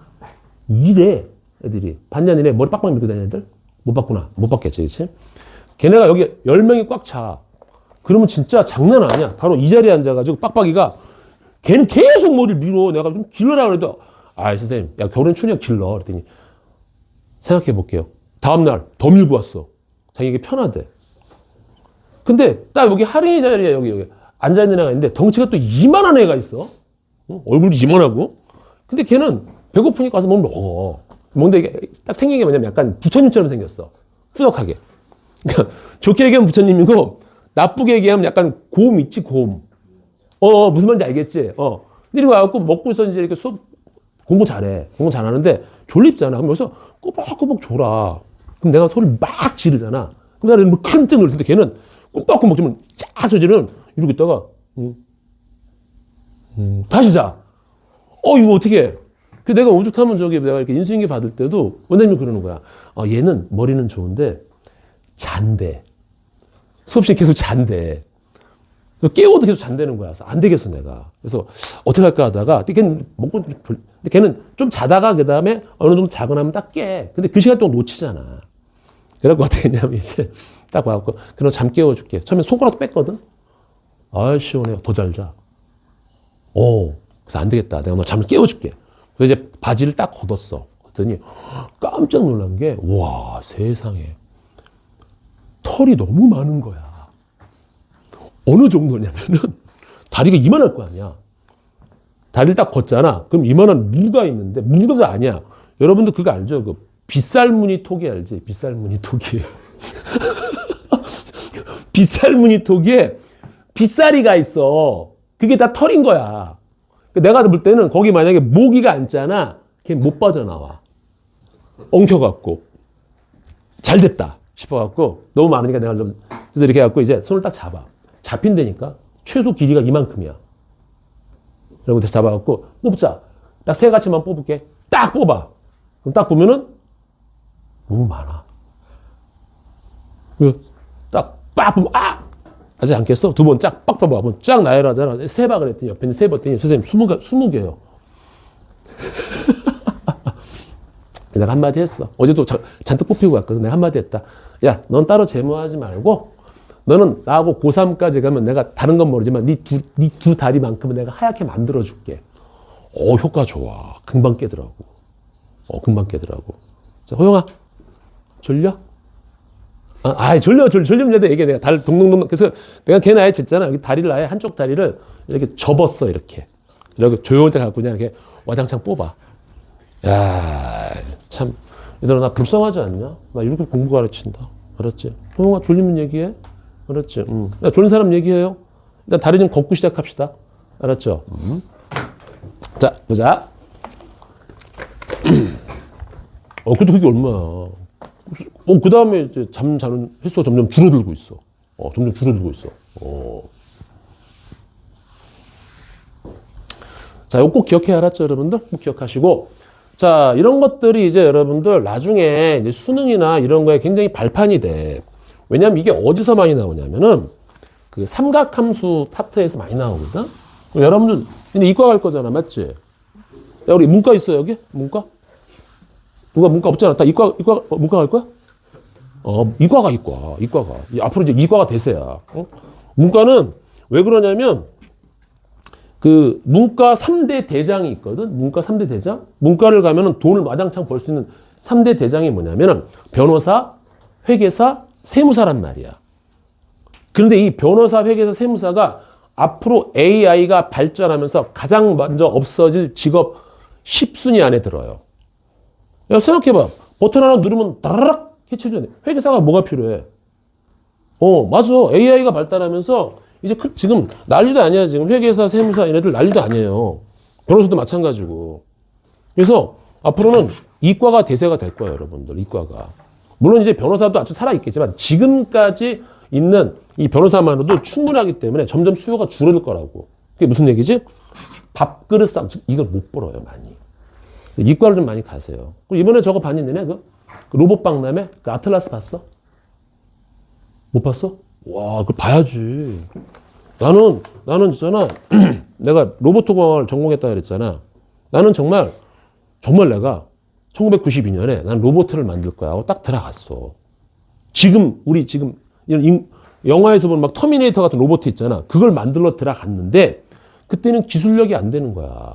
이래, 애들이. 반년 이내 머리 빡빡 밀고 다니는 애들? 못 봤구나. 못 봤겠지, 그치? 걔네가 여기 10명이 꽉 차. 그러면 진짜 장난 아니야. 바로 이 자리에 앉아가지고 빡빡이가 걔는 계속 머리를 밀어. 내가 좀 길러라 그래도 선생님, 야, 겨울엔 추우니까 길러. 그랬더니 생각해 볼게요. 다음날 더 밀고 왔어. 자기에게 편하대. 근데 딱 여기 할인이 자리에 여기 앉아있는 애가 있는데 덩치가 또 이만한 애가 있어. 얼굴도 이만하고. 근데 걔는 배고프니까 와서 뭘 먹어. 뭔데 이게 딱 생긴 게 뭐냐면 약간 부처님처럼 생겼어. 후덕하게. 그러니까 좋게 얘기하면 부처님이고 나쁘게 얘기하면 약간 곰 있지, 곰. 무슨 말인지 알겠지? 이리고 와갖고 먹고 있어 이제 이렇게 수업 공부 잘해. 공부 잘하는데 졸립잖아. 그럼 여기서 꾸벅꾸벅 졸아. 그럼 내가 소리를 막 지르잖아. 그럼 나는 뭐 깜짝 놀랄 텐데 걔는 꾸벅꾸벅 지르면 쫙 소리는 이러고 있다가 다시 자. 이거 어떻게 해? 그 내가 오죽하면 내가 이렇게 인수인계 받을 때도 원장님이 그러는 거야. 얘는 머리는 좋은데 잔대. 수업시에 계속 잔대. 깨워도 계속 잔대는 거야. 그래서 안 되겠어, 내가. 그래서 어떻게 할까 하다가, 걔는 먹고, 근데 걔는 좀 자다가 그 다음에 어느 정도 자고 나면 딱 깨. 근데 그 시간 동안 놓치잖아. 그래갖고 어떻게 했냐면 이제 딱 와갖고, 그럼 잠 깨워줄게. 처음에 손가락도 뺐거든? 시원해. 더 잘 자. 그래서 안 되겠다. 내가 너 잠을 깨워줄게. 그래서 이제 바지를 딱 걷었어. 그랬더니 깜짝 놀란 게, 와, 세상에. 털이 너무 많은 거야. 어느 정도냐면은 다리가 이만할 거 아니야. 다리를 딱 걷잖아. 그럼 이만한 무가 있는데 무가 아니야. 여러분들 그거 알죠? 그 빗살무늬 톡이 알지? 빗살무늬 톡이. 빗살무늬 톡에 빗살이가 있어. 그게 다 털인 거야. 내가 볼 때는 거기 만약에 모기가 앉잖아. 걔 못 빠져나와. 엉켜갖고. 잘 됐다 싶어갖고 너무 많으니까 내가 좀 그래서 이렇게 해갖고 이제 손을 딱 잡아. 잡힌다니까 최소 길이가 이만큼이야. 그리고 잡아갖고 뽑자. 딱 세 가지만 뽑을게. 딱 뽑아. 그럼 딱 보면은 너무 많아. 딱빡 보면 하지 않겠어? 두 번 쫙 빡 뽑아. 쫙 나열하잖아. 세 박을 했더니 옆에 있는 세 번 했더니 선생님 20개요. 내가 한마디 했어. 어제도 잔뜩 뽑히고 갔거든. 내가 한마디 했다. 야, 넌 따로 제모하지 말고 너는 나하고 고3까지 가면 내가 다른 건 모르지만 네 두 다리만큼은 내가 하얗게 만들어줄게. 효과 좋아. 금방 깨더라고. 금방 깨더라고. 자, 호영아, 졸려? 졸리면 내가 얘기해. 내가 다리 동동동. 그래서 내가 걔는 아예 쟀잖아. 여기 다리를 아예 한쪽 다리를 이렇게 접었어. 이렇게 조용할 때 갖고 그냥 이렇게 와장창 뽑아. 야, 참. 얘들아, 나 불쌍하지 않냐? 나 이렇게 공부 가르친다. 알았지? 호영아, 졸리면 얘기해. 알았지? 야, 졸린 사람 얘기해요. 일단 다리 좀 걷고 시작합시다. 알았죠? 자, 보자. 근데 그게 얼마야? 그 다음에 이제 잠 자는 횟수가 점점 줄어들고 있어. 점점 줄어들고 있어. 자, 이거 꼭 기억해. 알았죠, 여러분들? 꼭 기억하시고. 자, 이런 것들이 이제 여러분들 나중에 이제 수능이나 이런 거에 굉장히 발판이 돼. 왜냐면 이게 어디서 많이 나오냐면은 그 삼각함수 파트에서 많이 나오거든. 여러분들 근데 이과 갈 거잖아, 맞지? 야, 우리 문과 있어 여기? 문과? 누가 문과 없잖아. 다 이과 문과 갈 거야? 이과가. 앞으로 이제 이과가 대세야. 문과는 왜 그러냐면 그 문과 3대 대장이 있거든. 문과 3대 대장. 문과를 가면은 돈을 마장창 벌 수 있는 3대 대장이 뭐냐면은 변호사, 회계사, 세무사란 말이야. 그런데 이 변호사, 회계사, 세무사가 앞으로 AI가 발전하면서 가장 먼저 없어질 직업 10순위 안에 들어요. 야, 생각해봐. 버튼 하나 누르면 다라락 해쳐줘야 돼. 회계사가 뭐가 필요해? 맞아. AI가 발달하면서 이제 지금 난리도 아니야. 지금 회계사, 세무사 얘네들 난리도 아니에요. 변호사도 마찬가지고. 그래서 앞으로는 이과가 대세가 될 거예요, 여러분들. 이과가. 물론 이제 변호사도 아주 살아있겠지만 지금까지 있는 이 변호사만으로도 충분하기 때문에 점점 수요가 줄어들 거라고. 그게 무슨 얘기지? 밥그릇 싸움. 이걸 못 벌어요, 많이. 이과를 좀 많이 가세요. 그리고 이번에 저거 봤니, 너네? 그 로봇 박람회? 그 아틀라스 봤어? 못 봤어? 와, 그거 봐야지. 나는 있잖아. 내가 로봇공학을 전공했다 그랬잖아. 나는 정말 내가 1992년에 난 로봇을 만들 거야 하고 딱 들어갔어. 우리 지금 이런 영화에서 보면 막 터미네이터 같은 로봇 있잖아. 그걸 만들러 들어갔는데 그때는 기술력이 안 되는 거야.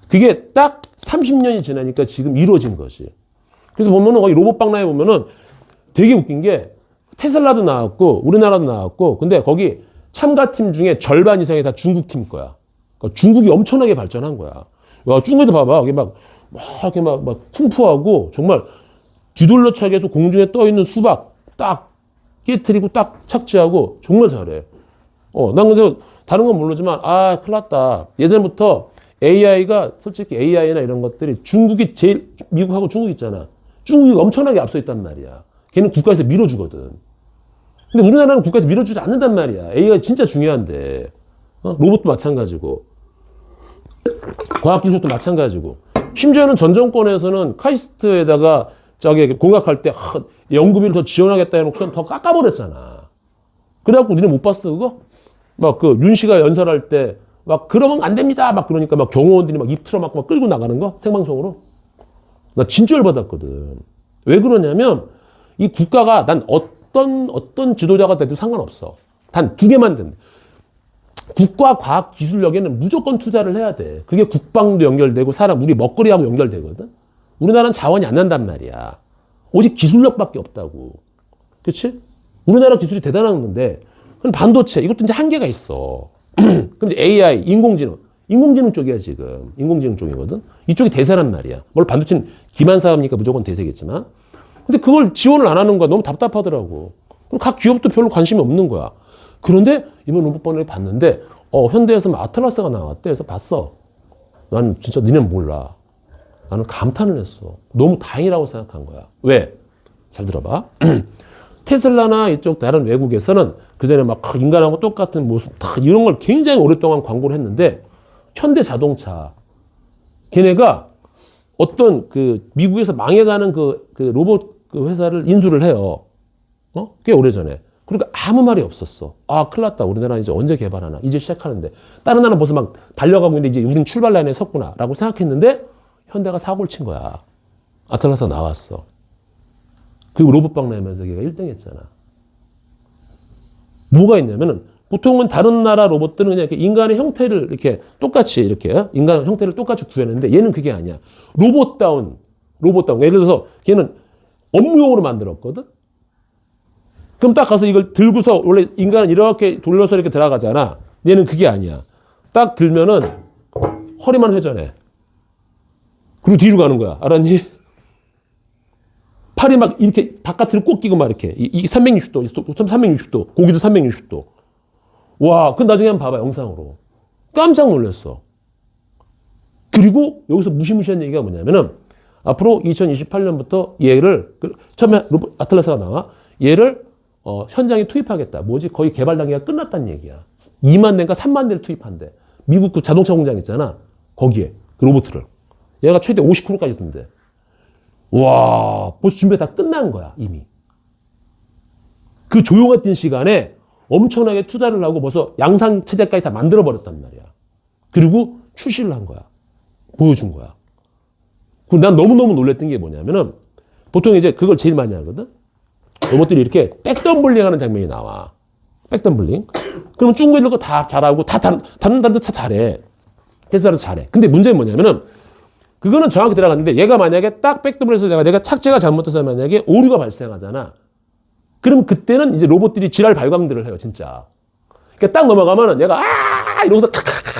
그게 딱 30년이 지나니까 지금 이루어진 거지. 그래서 보면은 거기 로봇 박람회 보면은 되게 웃긴 게 테슬라도 나왔고 우리나라도 나왔고 근데 거기 참가팀 중에 절반 이상이 다 중국 팀 거야. 그러니까 중국이 엄청나게 발전한 거야. 와, 중국에도 봐봐. 이게 이렇게 막 쿵푸하고 정말 뒤돌려차기해서 공중에 떠 있는 수박 딱 깨트리고 딱 착지하고 정말 잘해. 난 근데 다른 건 모르지만 큰일 났다. 예전부터 AI가 솔직히 AI나 이런 것들이 중국이 제일 미국하고 중국 있잖아. 중국이 엄청나게 앞서 있단 말이야. 걔는 국가에서 밀어주거든. 근데 우리나라는 국가에서 밀어주지 않는단 말이야. AI가 진짜 중요한데. 로봇도 마찬가지고. 과학기술도 마찬가지고. 심지어는 전 정권에서는 카이스트에다가 저기 공학할 때 연구비를 더 지원하겠다 해놓고선 더 깎아버렸잖아. 그래갖고 니네 못 봤어 그거? 막 그 윤 씨가 연설할 때 막 그러면 안 됩니다. 막 그러니까 막 경호원들이 막 입 틀어막고 막 끌고 나가는 거 생방송으로. 나 진짜 열받았거든. 왜 그러냐면 이 국가가 난 어떤 지도자가 돼도 상관없어. 단 두 개만 된다. 국가 과학 기술력에는 무조건 투자를 해야 돼. 그게 국방도 연결되고 사람 우리 먹거리하고 연결되거든. 우리나라는 자원이 안 난단 말이야. 오직 기술력밖에 없다고. 그렇지? 우리나라 기술이 대단한 건데 그럼 반도체 이것도 이제 한계가 있어. 그럼 이제 AI, 인공지능 쪽이야 지금. 인공지능 쪽이거든. 이쪽이 대세란 말이야. 물론 반도체는 기반 사업이니까 무조건 대세겠지만. 근데 그걸 지원을 안 하는 거야. 너무 답답하더라고. 그럼 각 기업도 별로 관심이 없는 거야. 그런데 이번 로봇번을 봤는데 현대에서 막 아틀라스가 나왔대. 그래서 봤어. 난 진짜 니네는 몰라. 나는 감탄을 했어. 너무 다행이라고 생각한 거야. 왜? 잘 들어봐. 테슬라나 이쪽 다른 외국에서는 그전에 막 인간하고 똑같은 모습 이런 걸 굉장히 오랫동안 광고를 했는데 현대 자동차 걔네가 어떤 그 미국에서 망해가는 그 로봇 그 회사를 인수를 해요. 꽤 오래전에. 그러니까 아무 말이 없었어. 큰일 났다. 우리나라 이제 언제 개발하나. 이제 시작하는데. 다른 나라는 벌써 막 달려가고 있는데 이제 우린 출발 라인에 섰구나. 라고 생각했는데 현대가 사고를 친 거야. 아틀라스가 나왔어. 그리고 로봇 박람회에서 걔가 1등 했잖아. 뭐가 있냐면은 보통은 다른 나라 로봇들은 그냥 이렇게 인간의 형태를 이렇게 똑같이 이렇게 인간 형태를 똑같이 구현했는데 얘는 그게 아니야. 로봇다운. 예를 들어서 걔는 업무용으로 만들었거든. 그럼 딱 가서 이걸 들고서 원래 인간은 이렇게 돌려서 이렇게 들어가잖아. 얘는 그게 아니야. 딱 들면은 허리만 회전해. 그리고 뒤로 가는 거야. 알았니? 팔이 막 이렇게 바깥으로 꼭 끼고 막 이렇게. 이게 360도, 360도. 고기도 360도. 와, 그 나중에 한번 봐봐, 영상으로. 깜짝 놀랐어. 그리고 여기서 무시무시한 얘기가 뭐냐면은 앞으로 2028년부터 얘를, 처음에 아틀라스가 나와. 얘를 현장에 투입하겠다. 뭐지? 거의 개발 단계가 끝났다는 얘기야. 2만 대인가 3만 대를 투입한대. 미국 그 자동차 공장 있잖아. 거기에. 그 로봇을. 얘가 최대 50km까지 든대. 와, 벌써 준비가 다 끝난 거야, 이미. 그 조용했던 시간에 엄청나게 투자를 하고 벌써 양상체제까지 다 만들어버렸단 말이야. 그리고 출시를 한 거야. 보여준 거야. 그리고 난 너무너무 놀랬던 게 뭐냐면은 보통 이제 그걸 제일 많이 하거든? 로봇들이 이렇게 백덤블링 하는 장면이 나와. 백덤블링. 그러면 중국에 있는 거 다 잘하고 다른 차 잘해. 테슬라도 잘해. 근데 문제는 뭐냐면은 그거는 정확히 들어갔는데 얘가 만약에 딱 백덤블에서 내가 착지가 잘못돼서 만약에 오류가 발생하잖아. 그럼 그때는 이제 로봇들이 지랄 발광들을 해요, 진짜. 그러니까 딱 넘어가면은 얘가 이러면서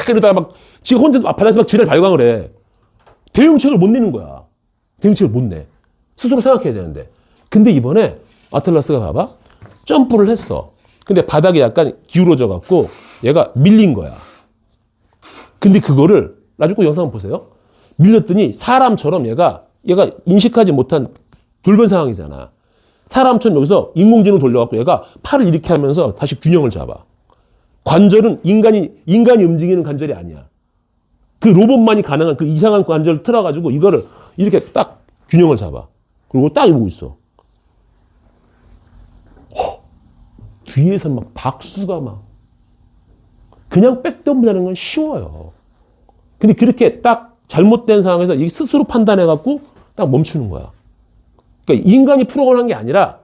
이러다가 막 지 혼자 바닥에서 막 지랄 발광을 해. 대응책을 못 내는 거야. 대응책을 못 내. 스스로 생각해야 되는데. 근데 이번에 아틀라스가 봐봐. 점프를 했어. 근데 바닥이 약간 기울어져 갖고 얘가 밀린 거야. 근데 그거를 나중에 꼭 영상 한번 보세요. 밀렸더니 사람처럼 얘가 인식하지 못한 돌변 상황이잖아. 사람처럼 여기서 인공지능 돌려갖고 얘가 팔을 이렇게 하면서 다시 균형을 잡아. 관절은 인간이 움직이는 관절이 아니야. 그 로봇만이 가능한 그 이상한 관절을 틀어가지고 이거를 이렇게 딱 균형을 잡아. 그리고 딱 이러고 있어. 뒤에서 막 박수가 막. 그냥 백덤블하는 건 쉬워요. 근데 그렇게 딱 잘못된 상황에서 이 스스로 판단해갖고 딱 멈추는 거야. 그러니까 인간이 프로그램한 게 아니라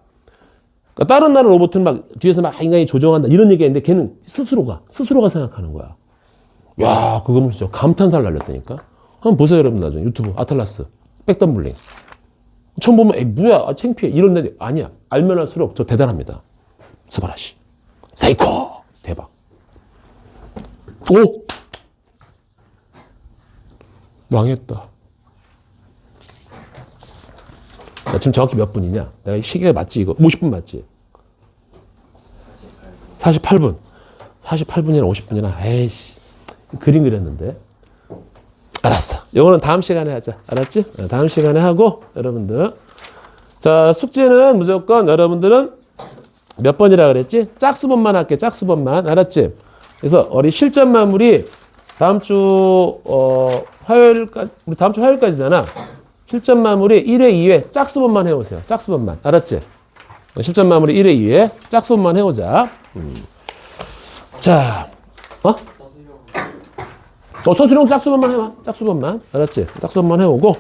그러니까 다른 나라 로봇은 막 뒤에서 막 인간이 조종한다 이런 얘기했는데 걔는 스스로가 생각하는 거야. 야, 그거 진짜 감탄사를 날렸다니까. 한번 보세요, 여러분. 나중에 유튜브 아틀라스 백덤블링 처음 보면 에이 뭐야, 아, 창피해 이런데 아니야. 알면 할수록 저 대단합니다. 스바라시 세이코 대박. 오, 망했다. 나 지금 정확히 몇 분이냐? 내가 시계가 맞지 이거? 50분 맞지? 48분. 48분이나 50분이나 에이씨 그림 그렸는데. 알았어. 이거는 다음 시간에 하자. 알았지? 다음 시간에 하고 여러분들 자 숙제는 무조건 여러분들은 몇 번이라 그랬지? 짝수번만 할게. 짝수번만. 알았지? 그래서 우리 실전 마무리 다음 주 화요일까지 우리 다음 주 화요일까지잖아. 실전 마무리 1회 2회 짝수번만 해오세요. 짝수번만. 알았지? 실전 마무리 1회 2회 짝수번만 해오자. 자, 서술형 짝수번만 해와. 짝수번만. 알았지? 짝수번만 해오고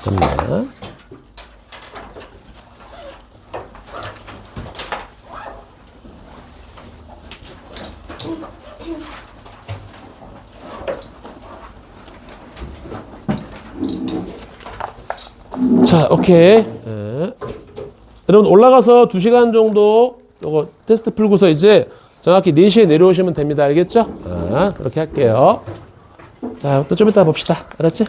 잠깐만. 자, 오케이. 여러분 올라가서 2시간 정도 요거 테스트 풀고서 이제 정확히 4시에 내려오시면 됩니다. 알겠죠? 그렇게 할게요. 자, 또 좀 이따 봅시다. 알았지?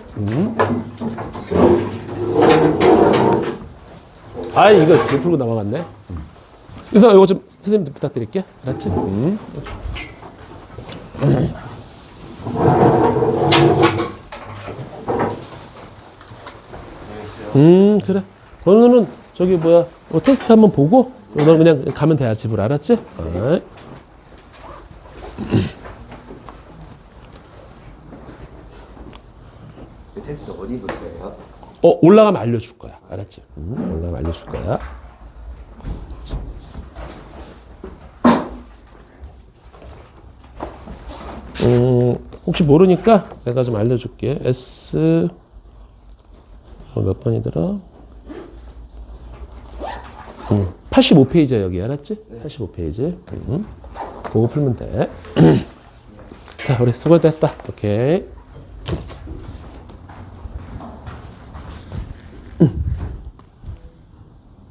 아이, 이거 못 풀고 넘어갔네. 그래서 이거 좀 선생님 부탁드릴게요. 알았지? 그래. 오늘은 저기 뭐야, 테스트 한번 보고, 너 그냥 가면 돼, 집으로. 알았지? 테스트 어디부터예요? 올라가면 알려줄 거야. 알았지? 올라가면 알려줄 거야. 혹시 모르니까 내가 좀 알려줄게. S 몇 번이더라? 85페이지야 여기. 알았지? 85페이지. 그거 풀면 돼. 자, 우리 수고했다. 오케이.